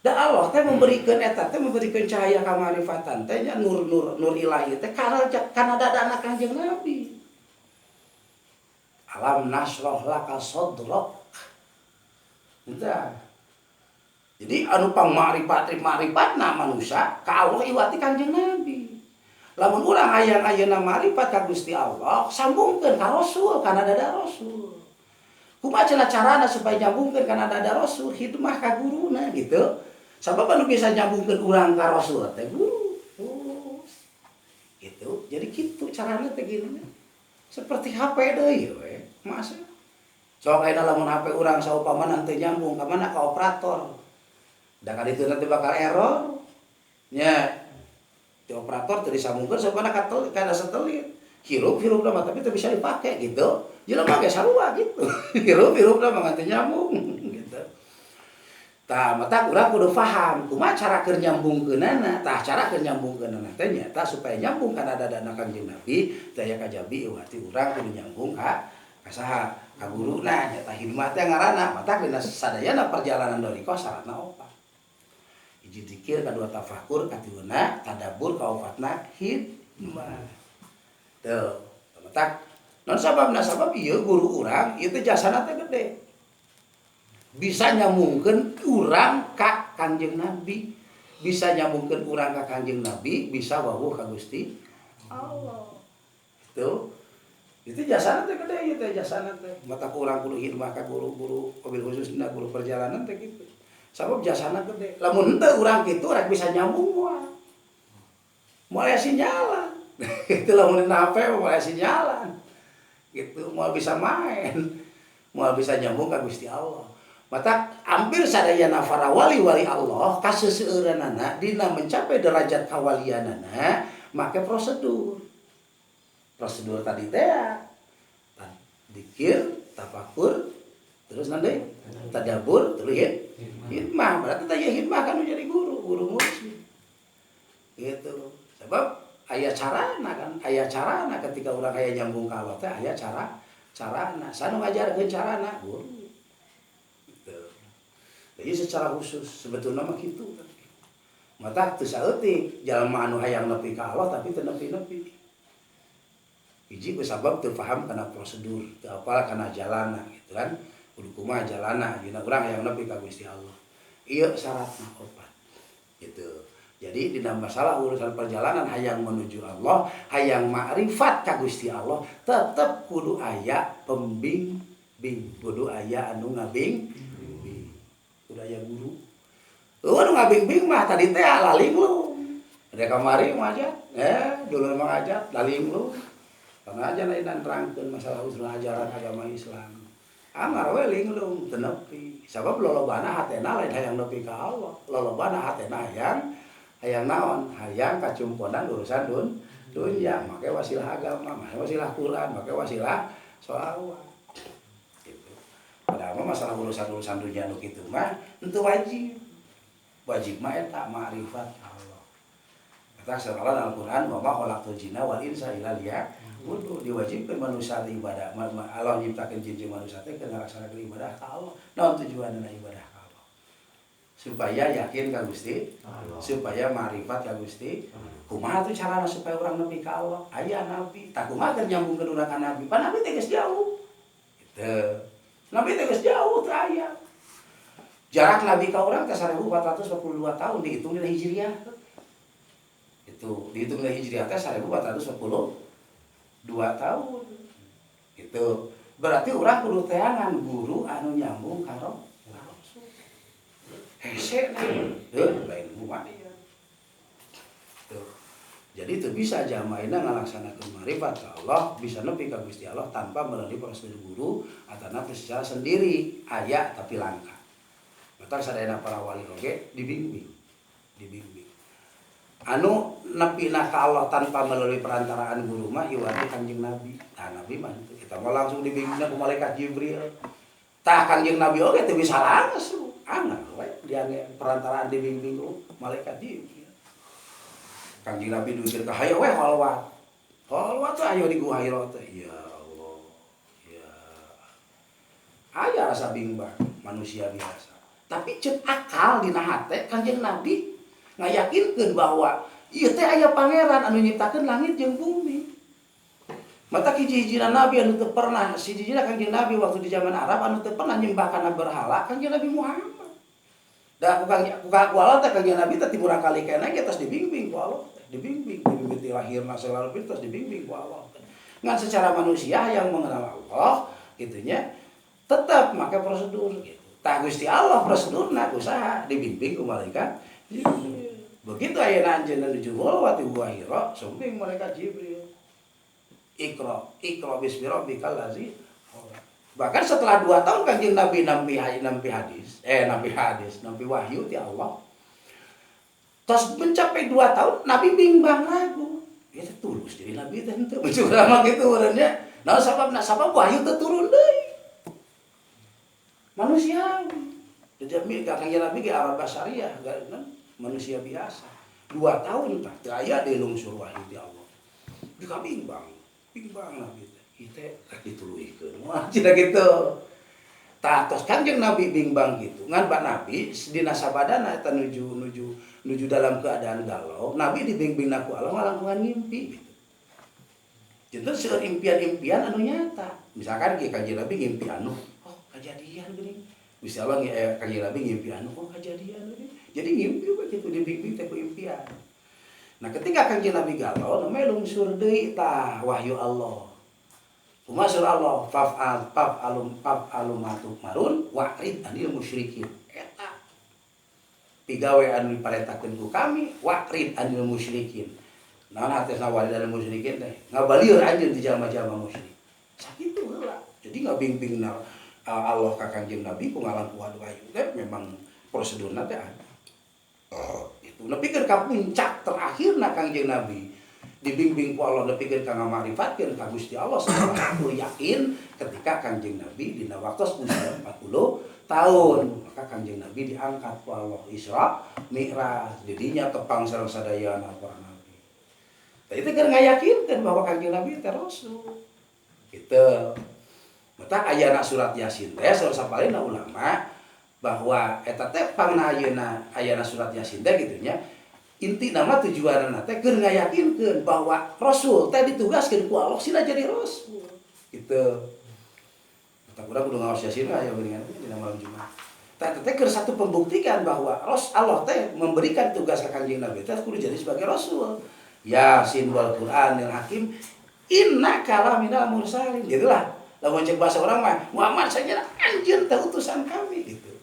Speaker 2: Da Allah teh memberikan eta teh memberikan cahaya kamarifatan teh nya nur ilahi teh kana dadana Kanjeng Nabi. Alam nasroh laka sadrak. Entah. Jadi anu pang marifat-marifatna manusia ka Allah iwati Kanjeng Nabi. Lamun urang hayang ayeuna marifat ka Gusti Allah, sambungkeun ka Rasul, kana dada Rasul. Kumaha carana supaya nyambungkeun kana dada Rasul, hidmah ka guruna gitu. Sabab anu bisa nyambungkeun urang ka Rasul teh guru. Gitu. Jadi kitu carana teh gini. Seperti HP deui we, masa. Sok ayeuna lamun HP urang saupamana teu nyambung ka mana ka operator. Da ka ditu nanti bakal error. Nya di operator teu disambungkeun sabana kana satelit. Hirup-hirupna mah tapi teu bisa dipake gitu. Jelema ge sarua gitu. Hirup-hirupna mah teu nyambung gitu. Tah mata urang kudu paham kumaha cara keur nyambungkeunana. Tah cara keur nyambungkeunana teh nyata supaya nyambung kana dadana Kanjeng Nabi teh aya kajabi eueuti urang kudu nyambung ka saha? Ka guruna nyata hidmah teh ngaranna. Mata dina sadayana perjalanan doriko syaratna opat. Hiji zikir, kadua tafakur, katiuna tadabbur, kaofatna hidmah. Tuh, temetak. Non sababna sabab ieu guru urang ieu teh jasana teh gede. Bisa nyambungkeun urang ka Kanjeng Nabi, bisa nyambungkeun urang ka Kanjeng Nabi, bisa wawuh ka Gusti Allah. Itu jasana teh gede ieu teh jasana teh. Mata urang kudu hidmah ka guru-guru wabil khususna guru perjalanan teh kitu. Sabab jasana gede. Lamun henteu urang kitu rek bisa nyambung moal. Moal aya sinyalan. Itu lamun dina HP moal aya sinyalan. Gitu moal bisa main. Moal bisa nyambung ka Gusti Allah. Mata hampir sadayana para wali-wali Allah kaseuseureuranana dina mencapai derajat kawalianana make prosedur. Prosedur tadi teh dzikir, tafakur, terus nanti tadabbur, terus hidmah. Berarti teh hidmah kan jadi guru murid. Gitu. Sebab aya carana kan, aya carana ketika urang aya nyambung ka Allah teh aya carana. Sanu ngajarkeun carana guru. Gitu. Jadi secara khusus sebetulnya mah kitu kan. Mata teu saeutik jalma anu hayang nepi ka Allah tapi teu nepi-nepi. Hiji kusabab teu paham kana prosedur, teu apal kana jalana gitu kan. Kudu kumaha jalana, dina urang hayang nepi ka Gusti Allah. Ieu syaratna opat. Gitu. Jadi dina masalah urusan perjalanan hayang menuju Allah, hayang makrifat ka Gusti Allah, tetep kudu aya pembimbing, kudu aya anu ngabimbing. Kudu aya guru. Anu ngabimbing mah tadi teh lalinglung. Ada kamari mengajat, dulu mengajat, laling lu. Karena aja lain dan terangkan masalah usul ajaran agama Islam. Amar we linglung teu nepi. Sabab lolobana hatena lain hayang nepi ka Allah. Lolobana hatena hayang naon? Hayang kacumponan urusan dunya. Make wasilah agama, make wasilah Quran, make wasilah sholawat. Gitu. Padahal masalah urusan dunya nu kitu mah henteu wajib. Wajib mah eta ma'rifat Allah. Kata seolah Al-Qur'an wa ma khalaqtul jinna wal insa illa liya'budun. Diwajibkeun manusia ibadah. Allah nyiptakeun jin jeung manusia teh keur ngalaksanakeun ibadah ka Allah. Naon tujuanna ibadah ka Allah? Supaya yakin ka Gusti Allah, supaya ma'rifat ka Gusti. Kumaha tuh carana supaya urang nepi ka Allah? Aya nabi, tah kumaha keur nyambungkeun urang ka nabi? Pan nabi teh geus jauh. Gitu. Nabi teh geus jauh teh aya. Jarak nabi ka urang teh 1442 tahun dihitung dina Hijriah. Itu dihitung dina Hijriah teh 1442 tahun. Gitu. Berarti urang kudu teangan guru anu nyambung ka Rasul. Hese na. Lain kumaha ieu. Jadi itu bisa jamaina ngalaksanakeun marifat ka Allah, bisa nepi ka Gusti Allah tanpa melalui prosedur guru atau nafsu secara sendiri, aya tapi langka. Mata sadayana para wali oge dibimbing. Anu nepina ka Allah tanpa melalui perantaraan guru mah iwati Kanjeng Nabi. Nah, Nabi mah kita mau langsung dibimbingna ku malaikat Jibril. Tah Kanjeng Nabi oge teu bisa langsung. Angel we dia perantaraan dibimbing ku malaikat Jibril. Kanjeng Nabi duikeun ka hayo we halwat. Halwat teh ayo di gua Hira teh. Ya Allah. Ya. Aya rasa bimbang manusia biasa. Tapi ceuk akal dina hate Kanjeng Nabi ngayakinkeun bahwa ieu teh aya pangeran anu nyiptakeun langit jeung bumi. Mata hiji-hijina nabi anu teu pernah hiji-hijina Kanjeng Nabi waktu di zaman Arab anu teu pernah nyembah kana berhala Kanjeng Nabi Muhammad. Da ku Allah teh Kanjeng Nabi teh timurang kali keneh ge tos dibimbing ku Allah. Dibimbing ti lahirna selalu tos dibimbing ku Allah. Ngan secara manusia yang mengenal Allah gitunya tetap make prosedur gitu. Tah Gusti Allah prosedurna usaha dibimbing ku malaikat Jibril. Begitu ayeuna anjeunna nuju wati gua Hira, sumping malaikat Jibril. Iqra bismi rabbikal ladzi khalaq. Bahkan setelah 2 tahun Kanjeng Nabi nampi wahyu ti Allah. Tos mencapai 2 tahun Nabi bimbang ragu. Ieu teh tulus jadi Nabi teh henteu bacura mah kitu urangnya. Naon sabab wahyu teh turun deui. Manusiawi. Jadi Kanjeng Nabi ge arab basariah, manusia biasa. 2 tahun tah teu aya di lungsur wahyu ti Allah. Dika bimbang Nabi teh. Ieu teh dituluikeun. Wah, cenah kitu. Tah tos Kanjeng Nabi bimbang gitu. Ngan Pak Nabi dina sabadana eta nuju dalam keadaan galau, Nabi dibimbingna ku Allah ngalangkungan ngimpi gitu. Jadi seueur impian-impian anu nyata. Misalkan ge Kanjeng Nabi ngimpi anu, oh kejadian geuning. Gusti Allah Kanjeng Nabi ngimpi anu, oh kejadian geuning. Jadi ngimpi we kitu dibimbing teh ku impian. Nah, ketika Kanjeng Nabi galau, namanya lungsur deui tah wahyu Allah. Umasur Allah fa'alum matuk marun wa'rid anil musyrikin. Eta pigawe anu diparentakeun ku kami wa'rid anil musyrikin. Naon hartosna wa'rid anil musyrikin teh? Ngabalieur anjeun ti jalma-jalma musyrik. Sakitu heula. Jadi ngabimbingna Allah ka Kanjeng Nabi ku ngalangkuhan wahyu teh memang prosedurna teh ada. Itu nepikeun ka puncak terakhirna Kanjeng Nabi. Dibimbing ku Allah nepikeun ka ngamarifatkeun ka Gusti Allah setelah aku yakin ketika Kanjeng Nabi dina waktos usia 40 tahun maka Kanjeng Nabi diangkat ku Allah Isra Mi'raj didinya tepang sareng sadayana para nabi. Tah itu keur ngayakinkeun bahwa Kanjeng Nabi teh rasul. Kitu. Mata ayana surat Yasin teh saur sapalina ulama bahwa eta teh pangna ayana surat Yasin teh kitu nya. Inti nama tujuanna teh keur ngayakinkeun bahwa rasul teh ditugaskeun ku Allah sila jadi rasul. Kitu. Eta urang kudu ngaos Yasin aya geuningan dina malam Jumat. Tah teh keur satu pembuktikan bahwa Allah teh memberikan tugas ka Kanjeng Nabi teh kudu jadi sebagai rasul. Yasin wal Qur'anil Hakim innaka laminal mursalin. Gitulah. Lamun cek bahasa orang mah Muhammad saja anjeun teh utusan kami gitu.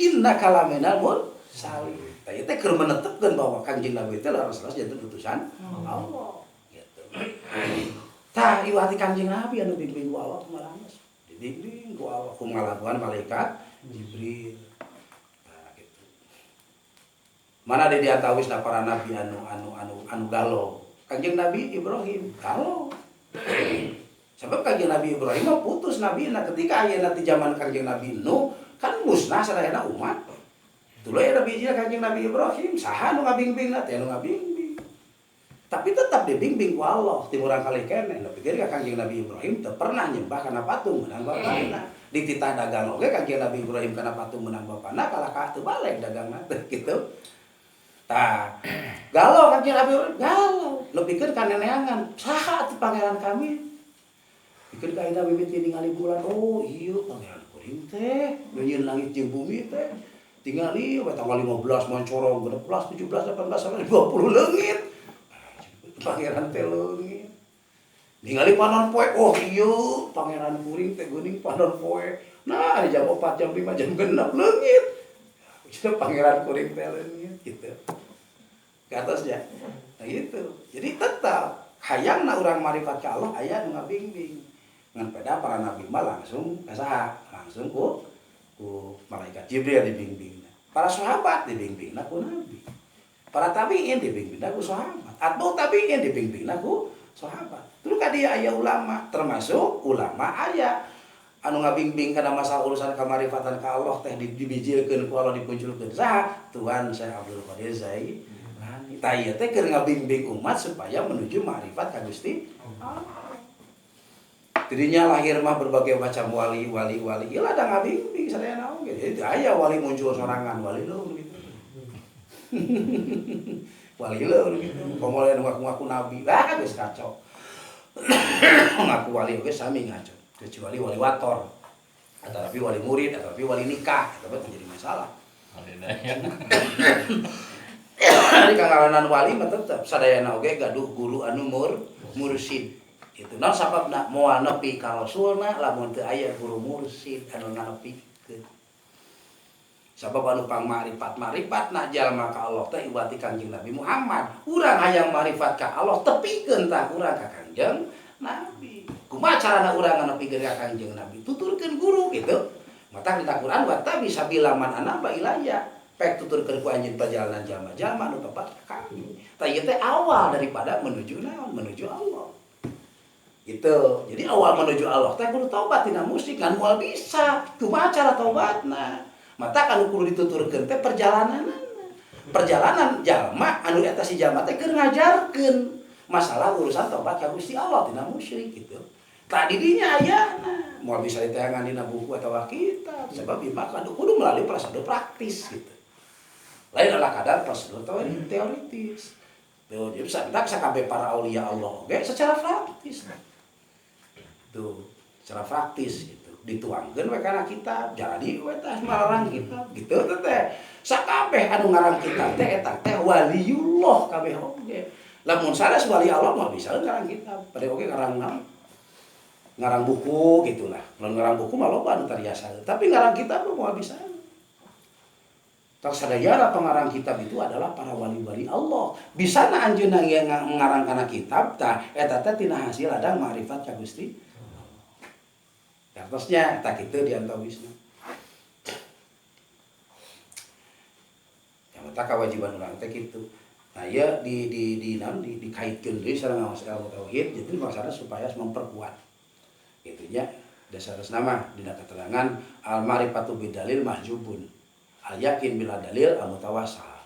Speaker 2: Innaka laminal mursalin. Tah ieu teh keur menetepkeun bahwa Kangjeng Nabi teh laras-laras janten utusan Allah gitu. Tah ieu hati Kangjeng Nabi anu bimbing ku Allah kumaha dibimbing ku Allah ku ngalakuan malaikat Jibril. Nah gitu. Mana di antawisna para nabi anu galau. Kangjeng Nabi Ibrahim galau. Sebab Kangjeng Nabi Ibrahim mah putus nabina ketika ayeuna ti zaman Kangjeng Nabi Nuh kan musnah sadayana umat. Tuluy aya bijil Kangjeng Nabi Ibrahim saha nu ngabimbingna teh anu ngabimbing. Tapi tetap dibimbing ku Allah timurang kali keneh. Nepikeun ka Kangjeng Nabi Ibrahim teu pernah nyembah kana patung meunang bapana. Di titah dagang oge Kangjeng Nabi Ibrahim kana patung meunang bapana kalaka teu balik dagangna teh kitu. Tah galau Kangjeng Nabi Ibrahim galau. Nepikeun ka neneangan saha atuh pangeran kami? Pikeun ka ayeuna mimiti ningali bulan, oh ieu pangeran kuring teh, nyieun langit jeung bumi teh. Tingali we tanggal 15 mancorong, 16, 17, 18 sampai 20 leungit. Pangeran teh leungit. Ningali panon poe, oh ieu pangeran kuring teh geuning panon poe. Nah, di jam 4, jam 5, jam 6 leungit. Itu pangeran kuring teh leungit gitu. Ke atasnya. Nah gitu. Jadi tetap hayangna urang marifat ka Allah aya nu ngabimbing. Ngan pada para nabi mah langsung kasaha? Langsung ku malaikat Jibril dibimbingna. Para sahabat dibimbingna ku nabi. Para tabiin dibimbingna ku sahabat. Atau tabiin dibimbingna ku sahabat. Terus ka dieu aya ulama, termasuk ulama aya anu ngabimbing kana masalah urusan kamarifatan ka Allah teh dibijilkeun ku Allah dipunculkeun saha? Tuhan Syekh Abdul Qadir Zailani. Tah ieu teh keur ngabimbing umat supaya menuju marifat ka Gusti Allah. Dirinya lahir mah berbagai macam wali. Ieu ada ngabimbing sadayana oge. Jadi aya wali muncul sorangan, wali leuh gitu. Wali leuh gitu. Komoleun ngaku-ngaku nabi, geus kacau. Ngaku wali oge sami ngaco. Kecuali wali wator. Atau tapi wali murid, atau tapi wali nikah, eta mah jadi masalah. Jadi kangaranan wali mah tetep sadayana oge gaduh guru anu mursyid. Itu naon sababna moal nepi ka rasulna lamun teu aya guru mursyid anu nganepikeun. Sabab anu pangmarifat-marifat jalma ka Allah teh ibati Kangjeng Nabi Muhammad. Urang hayang marifat ka Allah tepikeun tah urang ka Kangjeng Nabi. Kumaha carana urang nganepikeun ka Kangjeng Nabi? Tuturkeun guru gitu. Mata dina Quran wa tabi sabila man anaba ilayya. Pek tuturkeun ku anjeun perjalanan jalma-jalma anu tepat ka kami. Tah ieu teh awal daripada menuju naon? Menuju Allah. Gitu. Jadi awal menuju Allah teh kudu tobat tina musyrik kan moal bisa. Kumaha cara tobatna? Mata kan kudu dituturkeun teh perjalananna. Perjalanan jalma anu eta si jalma teh keur ngajarkeun masalah urusan tobat ka Gusti Allah tina musyrik gitu. Tah di dinya ayana moal bisa diteangan dina buku atawa kitab sebab ieu mah kudu melalui prosedur praktis gitu. Lain adalah kadar prosedur teoritis. Tuh, jadi santak sakabeh para aulia Allah oge secara praktis. Tuh, secara praktis gitu. Dituangkeun we kana kitab, jadi we teh mararang kitab gitu teh. Sakabeh anu ngarang kitab teh eta teh waliullah kabeh oge. Lamun sanes wali Allah mah bisa ngarang kitab, pada oge ngarang buku gitulah. Lamun ngarang buku mah loba anu tariasa, tapi ngarang kitab mah moal bisa. Tak sadayana pengarang kitab itu adalah para wali-wali Allah. Bisa na anjeunna ngarang kana kitab tah eta teh tina hasil ada marifat ka Gusti. Terusnya tak kitu diantawisna. Yang eta kewajiban urang teh kitu. Nah ieu dikaitkeun deui sareng ilmu tauhid jadi maksudna supaya memperkuat. Gitunya dasar-dasar nama dina keterangan al ma'rifatu bidalil mahjubun. Al yakin bila dalil al mutawassal.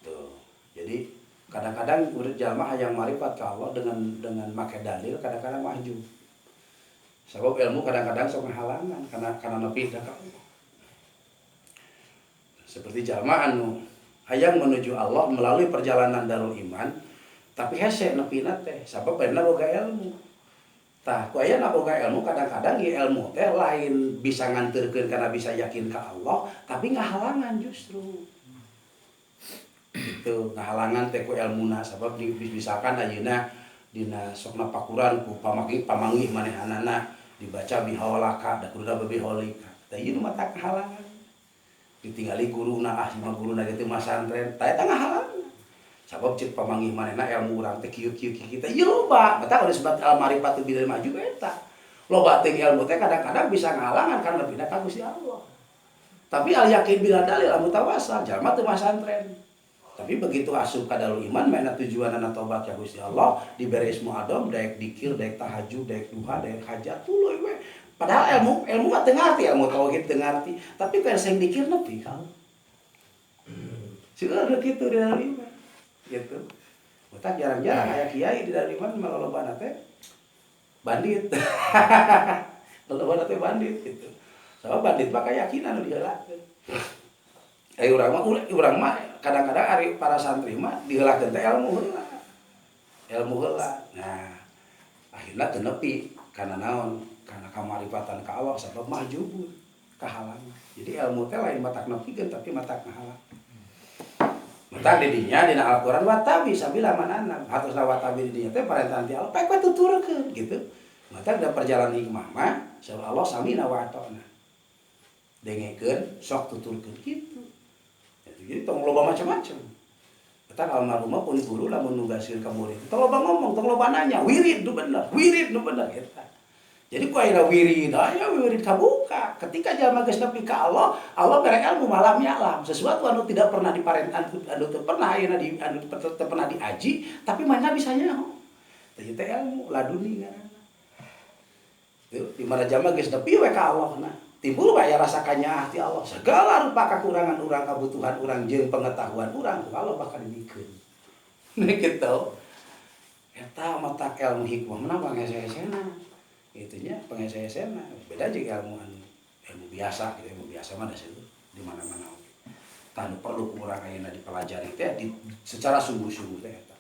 Speaker 2: Tuh. Jadi kadang-kadang urang jalma hayang marifat ka Allah dengan make dalil kadang-kadang mahjub. Sebab ilmu kadang-kadang sok ngahalangan karena nepi ka Allah. Seperti jalma anu hayang menuju Allah melalui perjalanan darul iman tapi hese nepina teh sabab bener boga ilmu. Tah ku aya boga ilmu kadang-kadang ieu ilmu teh lain bisa nganterkeun kana bisa yakin ka Allah tapi ngahalangan justru. Itu ngahalangan teh ku ilmuna sabab misalkan ayeuna dina sokna pakuran ku pamanggih manehanana dibaca bihaulaka da kudu bihaulika. Tah ieu mah tak kahalangan. ditinggali guruna cuma guruna gitu mah santren tah eta ngahalang sabab cek pamanggih manehna ilmu urang teh kieu-kieu kita ieu loba eta kalau disebut al marifatu bil maju eta loba teh ilmu teh kadang-kadang bisa ngahalangan karena lebihna ka Gusti Allah tapi al yakin bila dalil mutawasal jalma teu mah santren tapi begitu asup ka dalul iman mainna tujuanna tobat ka Gusti Allah dibere ismu Adam daek dikir daek tahajud daek duha daek hajat tuluy we padahal ilmu mah teu ngarti ilmu tauhid teu ngarti tapi kan sing dikir nepi kan seueur kitu di dalul iman gitu mata jarang-jarang aya kiai di dalul iman malah lobana teh bandit lobana teh bandit gitu sabab bandit mah keyakinan nu diheulakeun urang mah kadang-kadang ari para santri mah diheulakeun teh ilmu heula. Nah, akhirna teu nepi kana naon? Kana kamarifatan ka Allah sabab mahjubun kahalangan. Jadi ilmu teh lain matak nepikeun tapi matak ngahalang. Matak di dinya dina Al-Qur'an watabi sabila mananam. Hatusna watabi di dinya teh parentan ti Allah pek we tuturkeun gitu. Matak da perjalanan hikmah mah insyaallah Allah samina wa ata'na. Dengekeun sok tuturkeun kitu. Jadi tong loba macam-macam. Eta almarhumah pun guru lamun nugaskeun ka murid. Tong loba ngomong, tong loba nanya, wirid nu bener eta. Jadi ku ayeuna wirid, aya wirid kabuka. Ketika jalma geus nepi ka Allah, Allah bere ilmu malam ya'lam, sesuatu anu tidak pernah diparentan, anu teu pernah ayeuna anu teu pernah diaji, tapi mana bisa nyaho. Teh teh ilmu laduni ngaranna. Tuh, di mana jalma geus nepi we ka Allah na. Timbul aya rasa kanya hati Allah segala rupa kekurangan urang kebutuhan urang jeung pengetahuan urang Allah bakal dibikeun gitu eta mata ilmu hikmah mana pangese-esena itunya pangese-esena beda jeung ilmu biasa gitu ilmu biasa mah da seueur di mana-mana tanu perlu urang ayeuna dipelajari teh secara sungguh-sungguh teh eta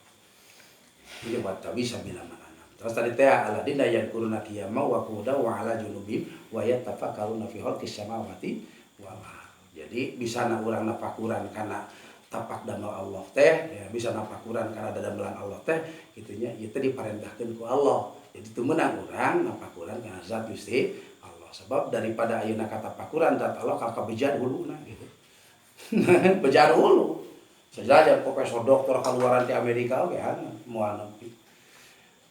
Speaker 2: jadi buat bisa bila mana terus tadi teh aladina yang kuruna qiyama wa qu'uda wa ala junubim wa yatafakkaruna fi khalqis samawati wal ardh. Jadi bisa na urang napakuran kana tapak damel Allah teh ya bisa napakuran kana dadamelan Allah teh kitunya ieu teh diparentahkeun ku Allah. Jadi teu meunang urang napakuran kana zat Gusti Allah. Sebab daripada ayeuna kata pakuran zat Allah ka bejan huluna gitu. Bejan hulu. Sajaja profesor doktor kaluaran di Amerika oge moal nepi.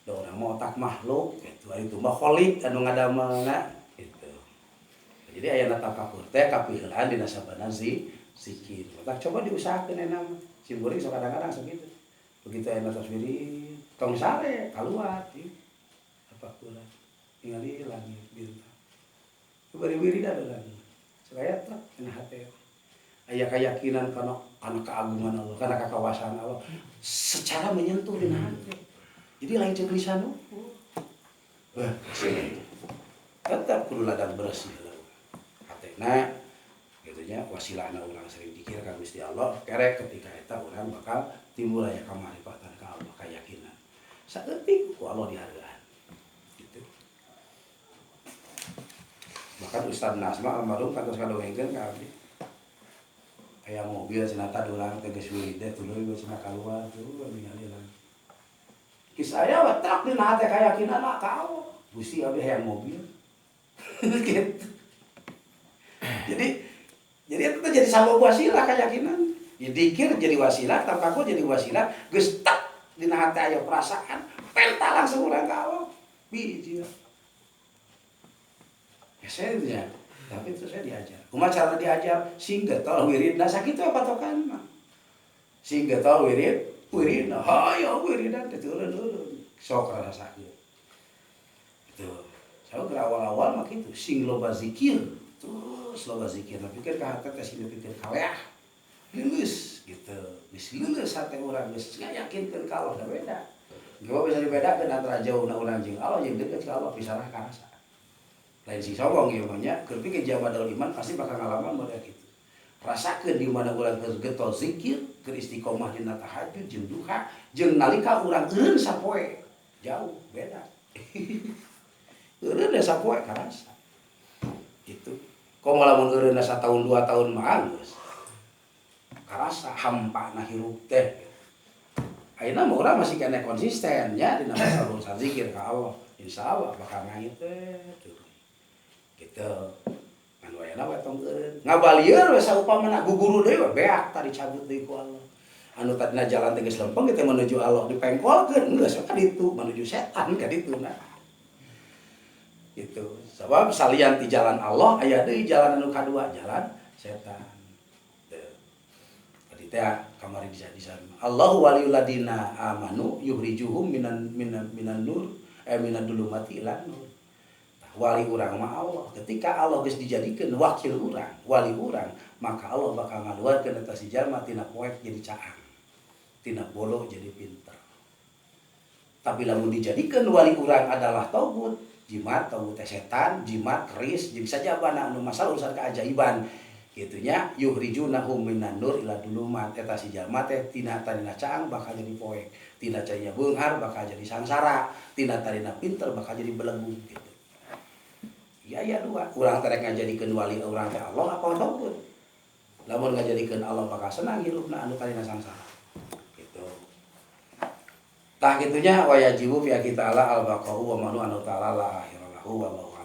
Speaker 2: Orang mau otak makhluk gitu itu mah kholik anu ngadamelna gitu. Jadi aya tafakur teh kapiheulan dina sabana zikir. Maka coba diusahakeun eta mah. Si murid sok kadang-kadang sakitu. Begitu aya tasbih tong sare kaluar ieu tafakuran. Ningali langit bintang. Bari wiridan lagi. Supaya trek dina hate. Aya keyakinan kana keagungan Allah, kana kakawasan Allah secara menyentuh dina hati. Jadi lain cek lisan wah tetap kudu ladang bersih hatena gitunya wasilahna urang sering dikir ka Gusti Allah kerek ketika eta urang bakal timbul aya kamarifatan ka Allah keyakinan saeutik ku Allah dihargaan gitu bahkan Ustaz Nasma almarhum kantos kadongengkeun ka abdi aya mobil cenah urang teh geus wirid teh tuluy geus keluar tuh ningali lah kisah watak dina hate keyakinan ka Allah. Gusti abdi hayang mobil. Gitu. Jadi itu jadi sabab wasilah keyakinan. Ya dikir jadi wasilah, tapakur jadi wasilah, geus tak dina hate aya perasaan, penta langsung urang ka Allah. Biji. Esennya, tapi itu saya diajar. Kumaha cara diajar? Singget tol wiridna sakitu patokan mah. Singget tol wirid, hayo wiridan teh turun sok rasakeun. Itu. Saya awal-awal mah kitu, sing loba zikir, terus loba zikir, pikir ka hate teh sing pikir kaleah. Lulus gitu. Geus lulus hate urang geus ngayakinkeun ka Allah da beda. Gua bisa dibedakeun antara jauhna urang jeung Allah jeung deukeut ka Allah pisarah ka rasa. Lain si sombong ieu mah nya, keur pikeun jamadul iman pasti bakal ngalaman model kitu. Rasakeun di mana urang geus getol zikir, keur istiqomah dina tahajud jeung duha, jeung nalika urang eureun sapoe. Jauh beda. Eureun da sapoe karasa. Gitu. Komo lamun eureun satahun 2 tahun mah geus. Karasa hampana hirup teh. Ayeuna mah urang masih kene konsisten nya dina masalah urusan zikir ka Allah. Insyaallah bakal ngait teh. Gitu. anu ayana we tong eureun ngabalieur we saupamana guguru deui we beak tadi cabut deui ku Allah anu tadina jalan teh geus lempeng kita menuju Allah dipengkolkeun geus ka ditu menuju setan ka ditu nah gitu sabab salian ti jalan Allah aya deui jalan anu kadua jalan setan teu tadi teh kamari disana Allahu waliyul ladina amanu yukhrijuhum minan nur minad dulumati ilan nur wali urang mah Allah ketika Allah geus dijadikeun wakil urang wali urang maka Allah bakal ngaluarkeun eta si jalma tina poek jadi caang tina bolo jadi pinter tapi lamun dijadikeun wali urang adalah tauhid jimat tauhid setan jimat keris jeung sajabana anu masalah urusan keajaiban gitunya yukhrijunahum minan nur ila dulumat eta si jalma teh tina tarina caang bakal jadi poek tina cainya beunghar bakal jadi sangsara tina tarina pinter bakal jadi belenggu gitu. Ya dua urang terek ngajadikeun wali urang teh Allah apa tauhid lamun ngajadikeun Allah bakal senang hirupna anu tarina sangsara gitu tah gitunya wa yajibu fi kita ala al baqa'u wa manu anu ta'ala la akhiralahu wallahu